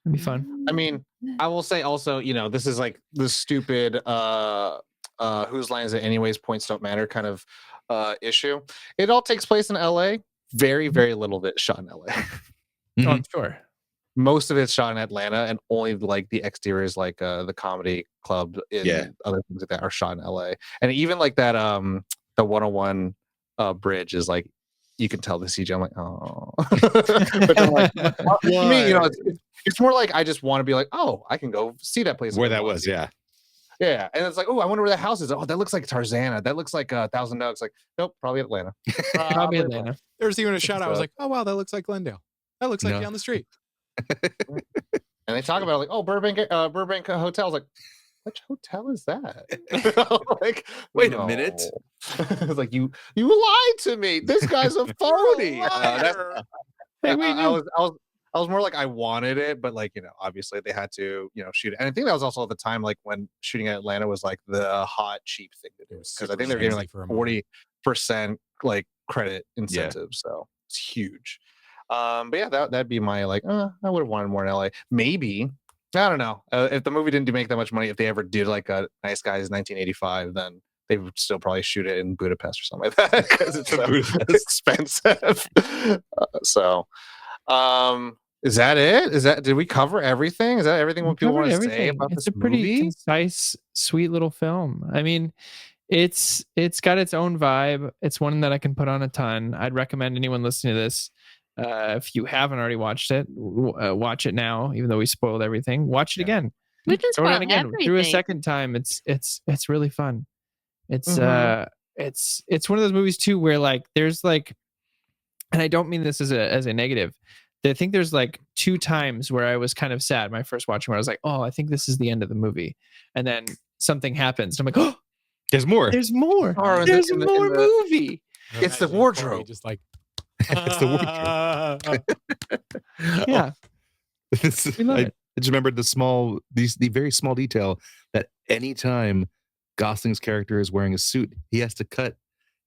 It'd be fun. I mean, I will say also, this is like the stupid whose line is it anyways, points don't matter kind of issue. It all takes place in LA. Very, very little of it shot in LA. Oh, I'm sure. Most of it's shot in Atlanta, and only like the exteriors, like the comedy club and other things like that, are shot in LA. And even like that the 101 bridge is like, you can tell the CG. I'm like, oh. But I'm like, to me, it's more like I just want to be like, oh, I can go see that place Where that was, yeah. Yeah, and it's like, oh, I wonder where that house is. Oh, that looks like Tarzana. That looks like $1,000. Like, nope, probably Atlanta. Probably Atlanta. there was even a shot. I was like, oh wow, that looks like Glendale. That looks like No. down the street. And they talk about it like, oh, Burbank Hotel. I was like, which hotel is that? Like, Wait a minute. It's like you lied to me. This guy's a phony. Liar. I I was more like I wanted it, but like, obviously they had to, shoot it. And I think that was also at the time like when shooting at Atlanta was like the hot cheap thing to do, because I think they're getting like 40% like credit incentive, so it's huge. But yeah, that'd be my like. I would have wanted more in LA. Maybe, I don't know. If the movie didn't make that much money, if they ever did like a Nice Guys 1985, then they would still probably shoot it in Budapest or something like that because it's so expensive. Is that it? Did we cover everything? Is that everything what people want to say about it's this a pretty movie? concise, sweet little film. I mean, it's got its own vibe. It's one that I can put on a ton. I'd recommend anyone listening to this, if you haven't already watched it, watch it now. Even though we spoiled everything, watch it again. We can Throw it spoil on again everything. through a second time. It's really fun. It's it's one of those movies too where like there's like, and I don't mean this as a negative. I think there's like 2 times where I was kind of sad my first watching where I was like, oh, I think this is the end of the movie, and then something happens and I'm like, oh, There's more. there's more. Or There's more movie. It's the wardrobe. Just like It's the wardrobe. Yeah, we love I it. just remembered the very small detail that anytime Gosling's character is wearing a suit, he has to cut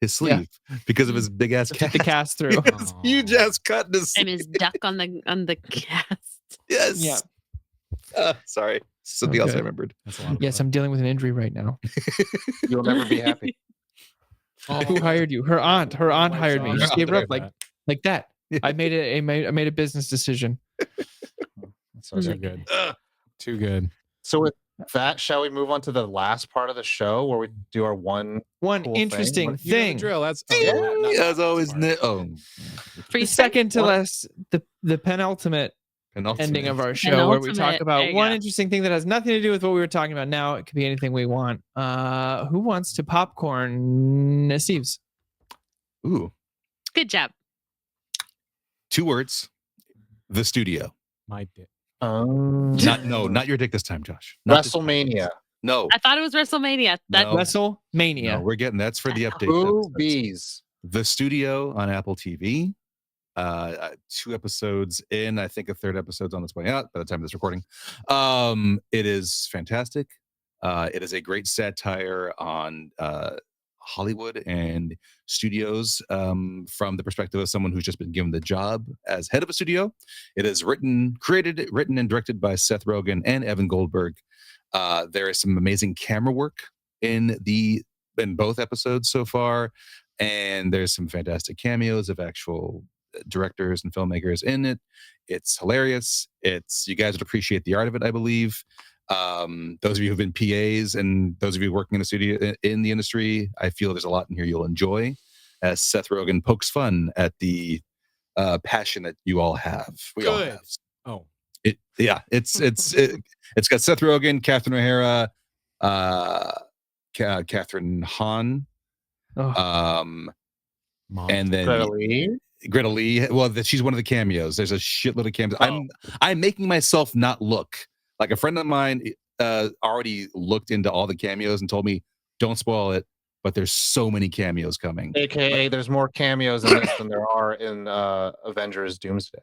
his sleeve because of his big ass Fit cast. the cast through. His huge ass cut in his And sleeve. his duck on the cast. Yes. Yeah. Sorry. Something else I Okay. remembered. that's a lot of Yes, fun. I'm dealing with an injury right now. You'll never be happy. Who hired you? Her aunt. Her aunt my hired me. God. Just gave her up That. like that. I made a business decision. So Too good. Too good. So with that, shall we move on to the last part of the show where we do our one One cool interesting thing? You know the thing. drill. That's As always, oh. The second to last, the penultimate ending of our show where we talk Penultimate. There about you one go. interesting thing that has nothing to do with what we were talking about now. It could be anything we want. Who wants to popcorn Esteves? Ooh, Good job. 2 words. The studio. My dick. Not your dick this time, Josh. Not this time. WrestleMania. No. I thought it was WrestleMania. That No. WrestleMania. No, we're getting that's for the update. Boobies. The Studio on Apple TV. 2 episodes in. I think a 3rd episode's on its way out by the time of this recording. It is fantastic. It is a great satire on Hollywood and studios from the perspective of someone who's just been given the job as head of a studio. It is written and directed by Seth Rogen and Evan Goldberg. There is some amazing camera work in both episodes so far, and there's some fantastic cameos of actual directors and filmmakers in it. It's hilarious. You guys would appreciate the art of it, I believe. Those of you who've been PAs and those of you working in the studio in the industry, I feel there's a lot in here you'll enjoy as Seth Rogen pokes fun at the passion that you all have. We all have. Oh, It's got Seth Rogen, Catherine O'Hara, Catherine Hahn, Oh, and then Greta Lee. Well, she's one of the cameos. There's a shitload of cameos. I'm making myself not look. Like a friend of mine already looked into all the cameos and told me, don't spoil it, but there's so many cameos coming. AKA, there's more cameos in this than there are in Avengers Doomsday.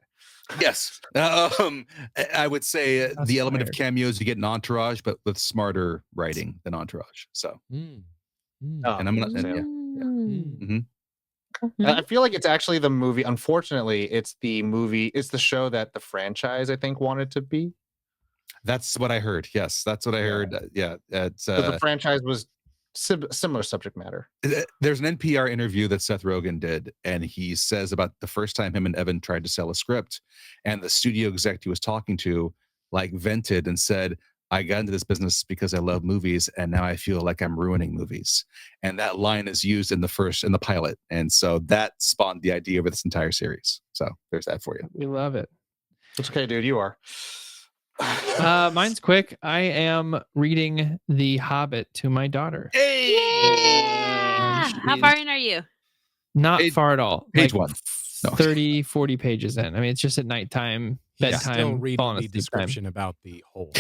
Yes. I would say That's the element of weird. cameos you get in Entourage, but with smarter writing than Entourage. So, and I'm not. I feel like it's actually the movie. Unfortunately, it's the show that the franchise, I think, wanted to be. That's what I heard. Yes, that's what I heard. It's The franchise was similar subject matter. There's an NPR interview that Seth Rogen did, and he says about the first time him and Evan tried to sell a script, and the studio exec he was talking to like vented and said, I got into this business because I love movies, and now I feel like I'm ruining movies. And that line is used in the pilot, and so that spawned the idea of this entire series. So there's that for you. we love it. It's okay, dude. You are. Mine's quick. I am reading The Hobbit to my daughter. Yeah. How far in are you? Not far at all. Page Like 1. No. 30, 40 pages in. I mean, it's just at nighttime, bedtime, Still reading falling the asleep time. description about the hole.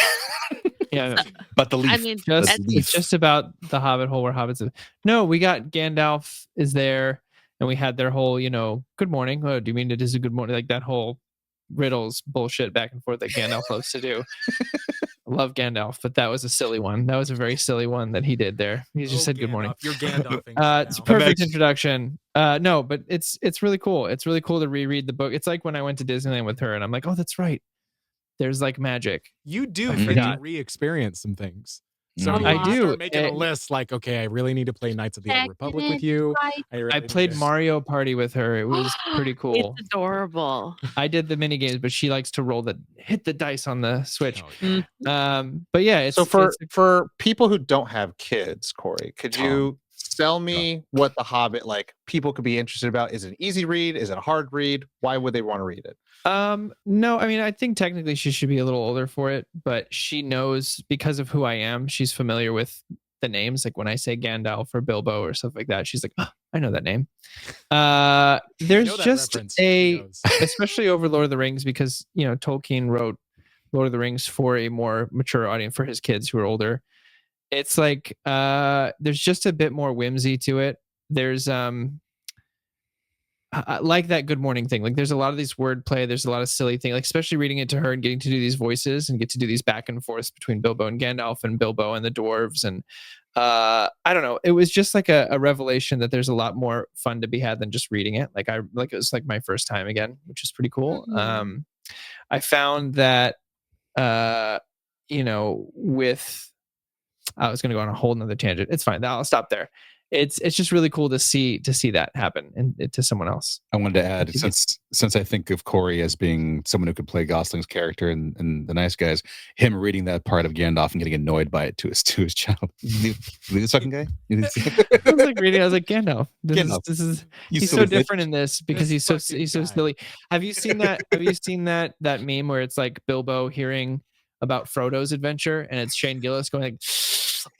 Yeah, But the leaf. I mean, it's just about the Hobbit hole where hobbits live. No, we got Gandalf is there, and we had their whole, good morning. Oh, do you mean it is a good morning? Like that whole riddles bullshit back and forth that Gandalf loves to do. I love Gandalf, but that was a silly one. That was a very silly one that he did there. He just said good morning. You're Gandalfing. It's a perfect introduction. No, but it's really cool. It's really cool to reread the book. It's like when I went to Disneyland with her and I'm like, oh, that's right. There's like magic. You do I get forgot. to re-experience some things. So I you do. start making a list like, okay, I really need to play Knights of the Old Republic with you. I played Mario Party with her. It was pretty cool. It's adorable. I did the mini games, but she likes to hit the dice on the Switch. Oh, yeah. But yeah, it's So for people who don't have kids, Corey, could you tell me what The Hobbit people could be interested about? Is it an easy read? Is it a hard read? Why would they want to read it? No, I mean, I think technically she should be a little older for it, but she knows because of who I am. She's familiar with the names. Like when I say Gandalf or Bilbo or stuff like that, she's like, oh, I know that name. There's just especially over Lord of the Rings, because Tolkien wrote Lord of the Rings for a more mature audience, for his kids who are older. It's like there's just a bit more whimsy to it. There's like that good morning thing. Like there's a lot of these wordplay. There's a lot of silly thing. Like especially reading it to her and getting to do these voices and get to do these back and forths between Bilbo and Gandalf and Bilbo and the dwarves. And I don't know. It was just like a revelation that there's a lot more fun to be had than just reading it. It was like my first time again, which is pretty cool. I found that with I was going to go on a whole nother tangent. It's fine. I'll stop there. It's just really cool to see that happen and to someone else. I wanted to add, since I think of Corey as being someone who could play Gosling's character and the Nice Guys, him reading that part of Gandalf and getting annoyed by it to his child. Leave this fucking guy. I was like reading. I was like, Gandalf. This is he's so different in this because he's so silly. Have you seen that? Have you seen that meme where it's like Bilbo hearing about Frodo's adventure and it's Shane Gillis going like,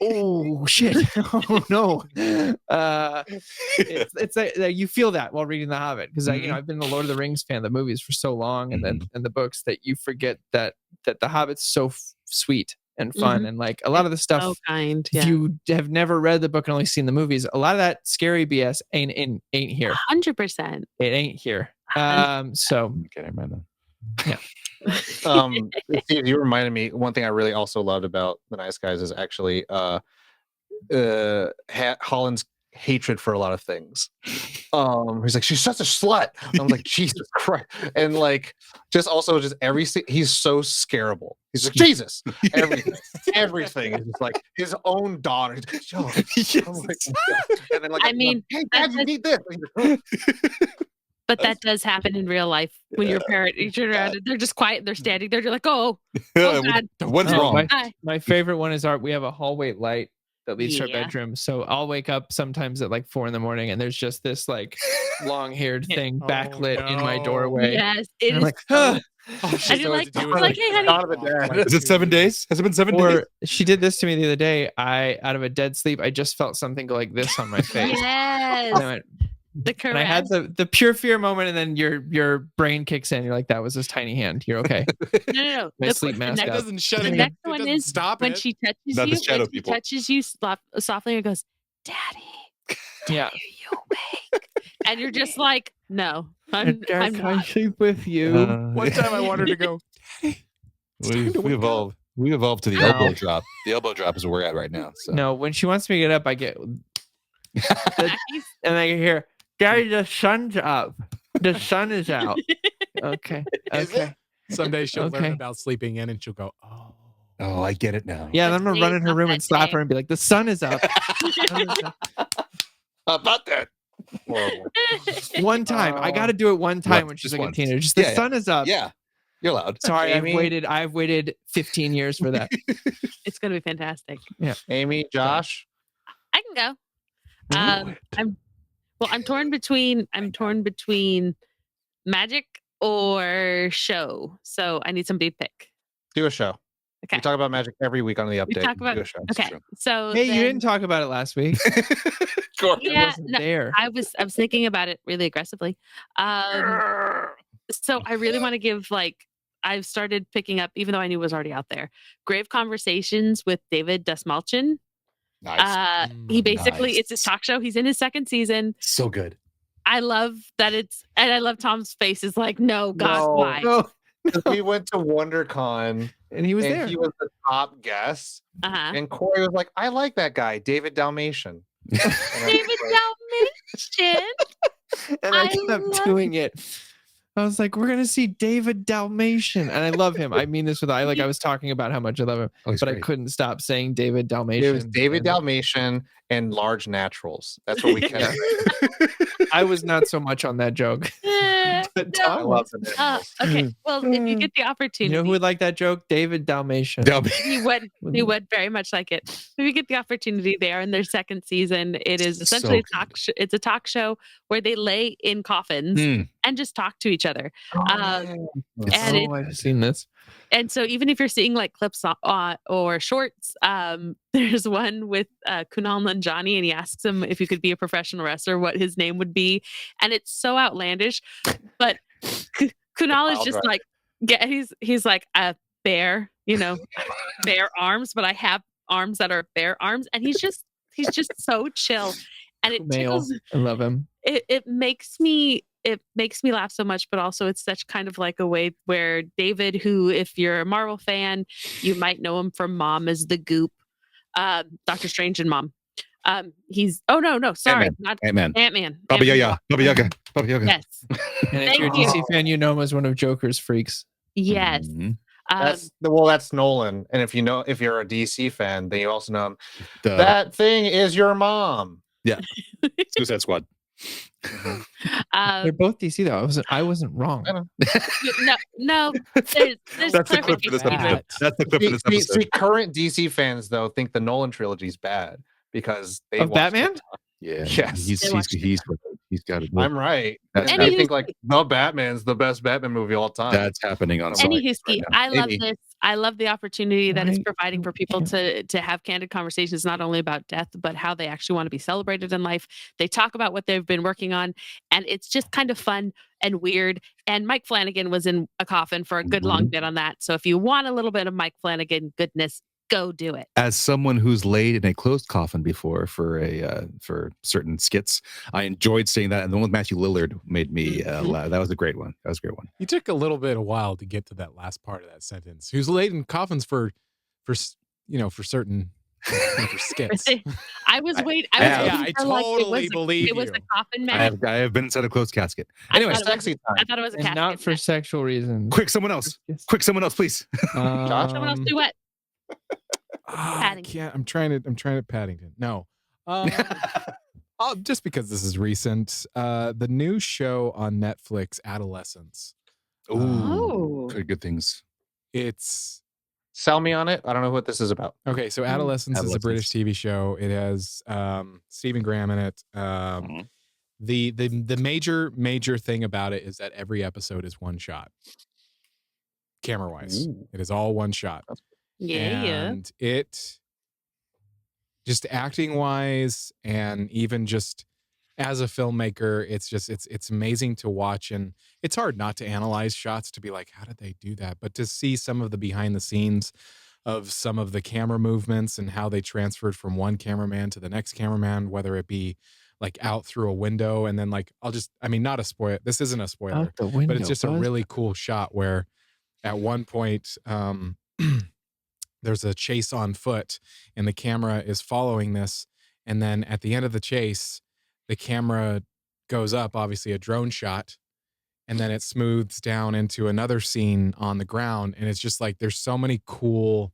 oh shit, oh no. It's like you feel that while reading The Hobbit, because I've been a Lord of the Rings fan, the movies, for so long, and then and the books, that you forget that The Hobbit's so sweet and fun, and like a lot of the stuff. So kind. If you have never read the book and only seen the movies, a lot of that scary BS ain't here. 100%. It ain't here. So Okay, I'm right now. Yeah. Steve, you reminded me, one thing I really also loved about The Nice Guys is actually Holland's hatred for a lot of things. He's like, she's such a slut. I was like, Jesus Christ. And like just everything, he's so scareable. He's like, Jesus. Everything is just like his own daughter. Yes. And then like, I mean, hey Dad, you need this. But that does happen in real life when your parent, you turn around and they're just quiet, they're standing there, you're like, oh God. What's wrong? My favorite one is we have a hallway light that leads to our bedroom. So I'll wake up sometimes at like 4 a.m. and there's just this like long-haired thing backlit in my doorway. Yes, it is. Like, and you're like, hey, honey. Is it 7 days? Has it been 7 days? She did this to me the other day. Out of a dead sleep, I just felt something go like this on my face. Yes. And I went, and I had the pure fear moment, and then your brain kicks in. You're like, that was this tiny hand. You're okay. No. My sleep mask That doesn't shut the it. next one is stop when it. she touches Not the you. shadow When she people. touches you softly and goes, Daddy. Yeah. Are you awake? And you're just like, no, I'm I not. sleep with you. One time I wanted to go, We evolved to the elbow drop. The elbow drop is where we're at right now. So. No, when she wants me to get up, I get and I can hear, Daddy, the sun's up. The sun is out. Okay. someday she'll learn about sleeping in and she'll go, Oh, I get it now. Yeah, then I'm gonna run in her room and slap her and be like, the sun is up. About that. Horrible. One time. I gotta do it one time when she's like a teenager. Just the sun is up. Yeah. You're allowed. Sorry, I've waited 15 years for that. It's gonna be fantastic. Yeah. Amy, Josh. I can go. I'm torn between magic or show. So I need somebody to pick. Do a show. Okay. We talk about magic every week on the update. We talk about Do a show. okay. So hey, you didn't talk about it last week. Yeah, there. I was thinking about it really aggressively. So I really want to give I've started picking up, even though I knew it was already out there, Grave Conversations with David Dastmalchian. Nice. He basically it's his talk show. He's in his second season. So good. I love that and I love Tom's face is like, no, God, why? No. We went to WonderCon And he was and there. he was the top guest. Uh-huh. And Corey was like, I like that guy, David Dalmatian. And I was David like, Dalmatian. And I I kept love doing it. I was like, we're gonna see David Dalmatian, and I love him. I mean this with I was talking about how much I love him, Oh, he's but I great. couldn't stop saying David Dalmatian. it was David and Dalmatian and large naturals. That's what we kept. I was not so much on that joke. But No. I Tom love was. the Uh, naturals. okay. Well, if you get the You opportunity, know who would like that joke? David Dalmatian. he would very much like it. If you get the opportunity, they are in their second season. It is essentially So it's a talk show where they lay in coffins Mm. and just talk to each other. And Oh, I've seen this. And so even if you're seeing like clips or shorts, there's one with Kunal Nanjiani, and he asks him if he could be a professional wrestler, what his name would be, and it's so outlandish. But Kunal is just like, yeah, he's like a bear, bear arms, but I have arms that are bear arms, and he's just so chill, and it Male. tickles. I love him. It makes me laugh so much, but also it's such kind of like a way where David, who, if you're a Marvel fan, you might know him from Mom as the Goop, Doctor Strange and Mom. He's sorry, not Ant-Man. Ant-Man. Baba Yaga. Baba Yaga. Baba Yaga. Yes, And if Thank you're a you. DC fan, you know him as one of Joker's freaks. yes. Mhm. That's Nolan. And if you're a DC fan, then you also know him. The That thing is your mom. Suicide Squad. They're both DC though. I wasn't wrong. I know. no. There's That's the clip for this clarification. episode. That's the clip for this episode. See, current DC fans though think the Nolan trilogy is bad because they Of watched Batman? it. Yeah. Yes. He's They watched it. he's got it. I'm right. That's, And I he think was- like the Batman's the best Batman movie of all time. that's happening on a Any site Husky, right now. I love Maybe. this. I love the opportunity that it's Right. providing for people to have candid conversations, not only about death, but how they actually want to be celebrated in life. They talk about what they've been working on, and it's just kind of fun and weird. And Mike Flanagan was in a coffin for a good long bit on that. So if you want a little bit of Mike Flanagan goodness, go do it. As someone who's laid in a closed coffin before for certain skits, I enjoyed seeing that. And the one with Matthew Lillard made me laugh. That was a great one. You took a little bit of while to get to that last part of that sentence. Who's laid in coffins for certain for skits. I was waiting. Yeah, waiting I for, like, totally believe it was you. a coffin I man. have been inside a closed casket. I Anyway, thought it was- sexy time. I thought it was a And casket. not for sexual reasons. quick, someone else. Yes. Quick, someone else, please. Someone else do what? I Paddington. can't. I'm trying to Paddington. No. Just because this is recent, the new show on Netflix, Adolescence. Oh. Good things. It's Sell me on it. I don't know what this is about. okay. So Adolescence is a British TV show. It has Stephen Graham in it. The major thing about it is that every episode is one shot, camera wise. It is all one shot. Yeah. And it just acting wise, and even just as a filmmaker, it's amazing to watch. And it's hard not to analyze shots to be like, how did they do that? But to see some of the behind the scenes of some of the camera movements and how they transferred from one cameraman to the next cameraman, whether it be like out through a window, and then like not a spoiler. This isn't a spoiler, Out the window. but it's just a really cool shot where at one point there's a chase on foot and the camera is following this, and then at the end of the chase the camera goes up, obviously a drone shot, and then it smooths down into another scene on the ground. And it's just like there's so many cool,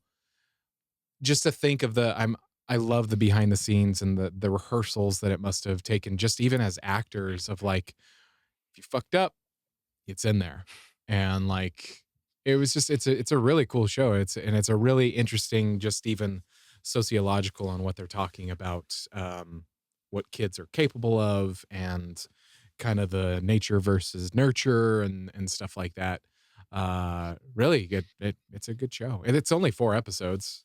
just to think of I love the behind the scenes and the rehearsals that it must have taken, just even as actors, of like, if you fucked up, it's in there. And like it was just it's a really cool show. It's a really interesting, just even sociological on what they're talking about, what kids are capable of, and kind of the nature versus nurture and stuff like that. Really good. It's a good show, and it's only 4 episodes.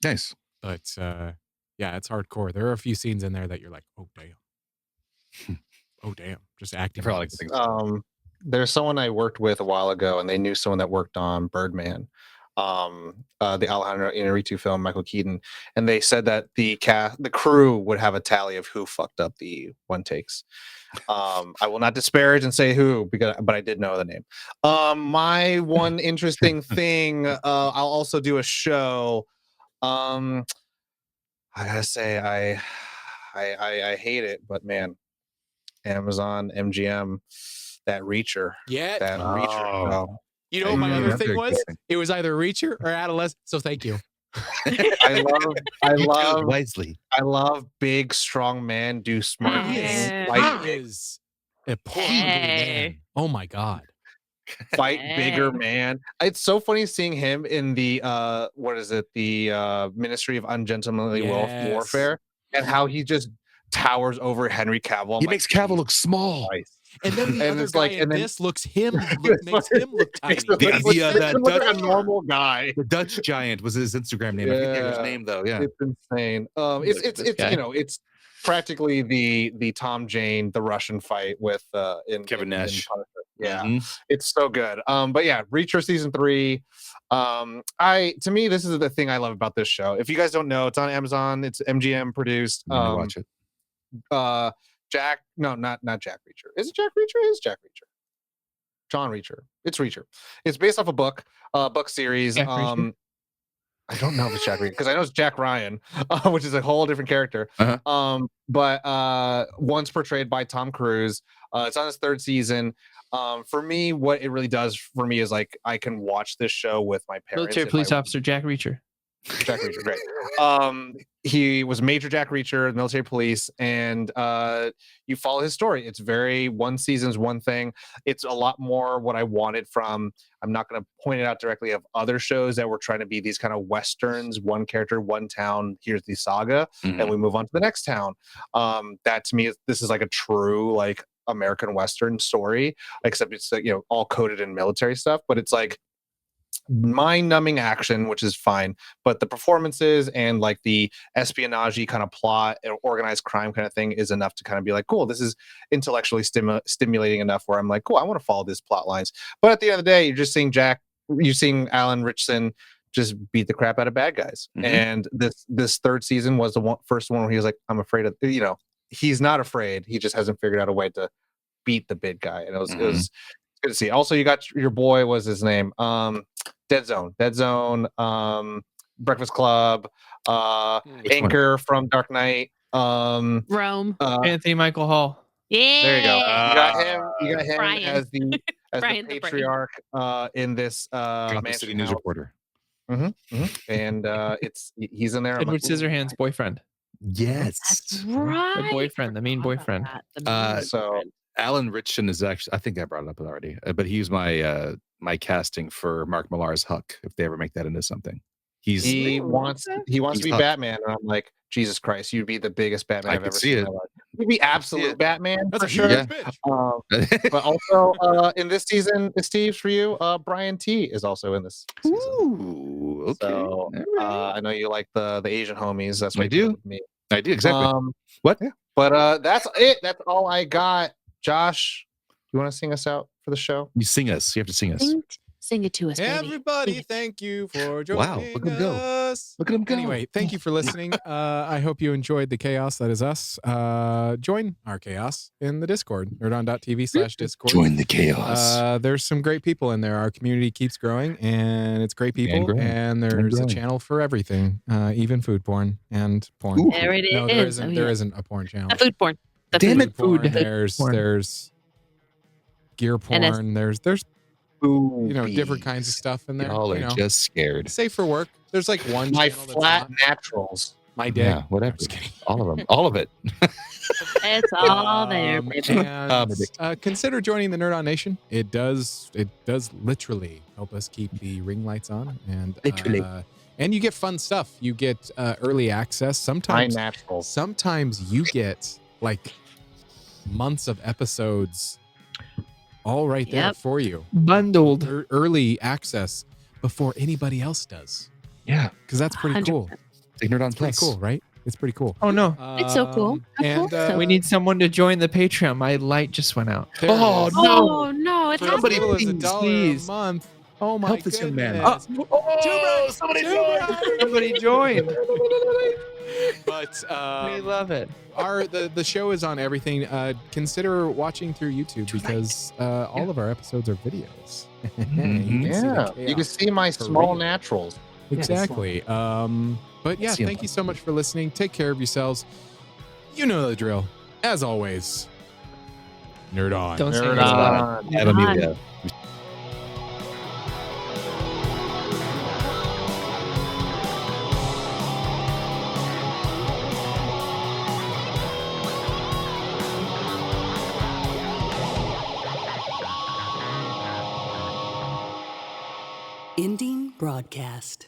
Nice. But yeah, it's hardcore. There are a few scenes in there that you're like, oh damn, oh damn, just acting. For all I can wise. think. There's someone I worked with a while ago, and they knew someone that worked on Birdman. the Alejandro Inarritu film, Michael Keaton, and they said that the crew would have a tally of who fucked up the one takes. I will not disparage and say who, but I did know the name. My one interesting thing, I'll also do a show. I gotta say, I hate it, but man, Amazon MGM, that Reacher, Yeah. that Reacher show. You know what my Mm, other that's thing very was? interesting. It was either Reacher or Adolescent. So thank you. I You chose love wisely. I love big strong man do smart He things. Yeah. Fight he big, is a portly man. Oh my god. fight bigger Hey. man. It's so funny seeing him in the what is it? The Ministry of Ungentlemanly Yes. Warfare, and how he just towers over Henry Cavill. I'm He like, makes Cavill Jesus look small. Christ. And then the And other it's guy like- in and then- this makes him look Makes tiny. him look that like a Dutch- normal guy. The Dutch giant was his Instagram name. I forget his Yeah. name though. Yeah. It's insane. Look at It's this guy. it's practically the Tom Jane, the Russian fight with in Kevin Nash. Punisher. Yeah, Mhm. it's so good. But yeah, Reacher season 3. To me, this is the thing I love about this show. If you guys don't know, it's on Amazon. It's MGM produced. I'm gonna watch it. Not Jack Reacher. Is it Jack Reacher? It is Jack Reacher. John Reacher. It's Reacher. It's based off a book series. Jack Reacher? I don't know if it's Jack Reacher because I know it's Jack Ryan, which is a whole different character. Uh-huh. But once portrayed by Tom Cruise. It's on its 3rd season. For me, what it really does for me is like I can watch this show with my parents. Military if police I- officer Jack Reacher. Jack Reacher, great. He was Major Jack Reacher, military police, and you follow his story. It's very one season's one thing. It's a lot more what I wanted from. I'm not going to point it out directly of other shows that were trying to be these kind of westerns, one character, one town. Here's the saga, and we move on to the next town. That to me, this is like a true like American Western story, except it's like, all coded in military stuff, but it's like mind-numbing action, which is fine, but the performances and like the espionage kind of plot and organized crime kind of thing is enough to kind of be like, cool, this is intellectually stimulating enough where I'm like, cool, I want to follow these plot lines. But at the end of the day, you're seeing Alan Ritchson just beat the crap out of bad guys. Mhm. And this 3rd season was the first one where he was like, I'm afraid of, he's not afraid, he just hasn't figured out a way to beat the big guy. And it was good to see. Also, you got your boy, what's his name? Dead Zone, Breakfast Club, Anchor from Dark Knight. Rome. Anthony Michael Hall. Yeah. There you go. You got him Brian. as the Brian the Brain. patriarch in this Gotham mansion City News house. reporter. And he's in there. I'm Edward like, ooh. Scissorhands' boyfriend. Yes. That's right. The boyfriend, the main boyfriend. So Alan Ritchson is actually, I think I brought it up already, but he was my casting for Mark Millar's Huck, if they ever make that into something. he Ooh, wants okay. to He's be Huck. Batman, and I'm like, Jesus Christ, you'd be the biggest Batman I I've could ever see seen. it. In my life. You'd be absolute it. Batman That's for a sure. huge Yeah. bitch. But also in this season, Esteves, for you, Brian T is also in this season. Ooh, okay. So All right. I know you like the Asian homies. That's what I you do. did with me. I do exactly. What? Yeah. But that's it. That's all I got. Josh, you want to sing us out for the show? You sing us. You have to sing us. Sing it to us, baby. Everybody, Sing it. thank you for joining Wow, look at him go. us. Look at him go. Anyway, thank you for listening. I hope you enjoyed the chaos that is us. Join our chaos in the Discord, nerdon.tv/Discord. Join the chaos. There's some great people in there. Our community keeps growing, and it's great people. growing. And there's a growing. channel for everything, even food porn and porn. Ooh. There it is. No, there isn't. Oh, There yeah. isn't a porn channel. The food porn. The Damn food. it. Food porn. Food There's porn. there's gear And it's- porn. There's different kinds of stuff in there. Y'all are you know. just scared. Safe for work. There's like one My channel that's flat not. naturals. My dick. Yeah, whatever. I'm just kidding. All of them. All of it. It's all there, baby. And, consider joining the Nerd On Nation. It does literally help us keep the ring lights on, and you get fun stuff. You get early access. My Sometimes naturals. you get like months of episodes all right there Yep. for you. Bundled. Early access before anybody else does. Yeah. Because that's pretty 100%. cool. Take Nerd on It's pretty Plus. cool, right? It's pretty cool. Oh no. It's so cool. Of And course so. We need someone to join the Patreon. My light just went out. there it Oh, is. no. Oh no, it's For as Somebody little as please, $1 please. a month, Oh my Help this young man. goodness. Somebody Somebody joined. But We love it. the show is on everything. Consider watching through YouTube because all of our episodes are videos. You can see the Yeah, you can chaos see my for small real. naturals. Exactly. But yeah, See 'em. thank you so much for listening. Take care of yourselves. You know the drill. As always, nerd on. Don't say Nerd nerd on. Have Amelia. Ending broadcast.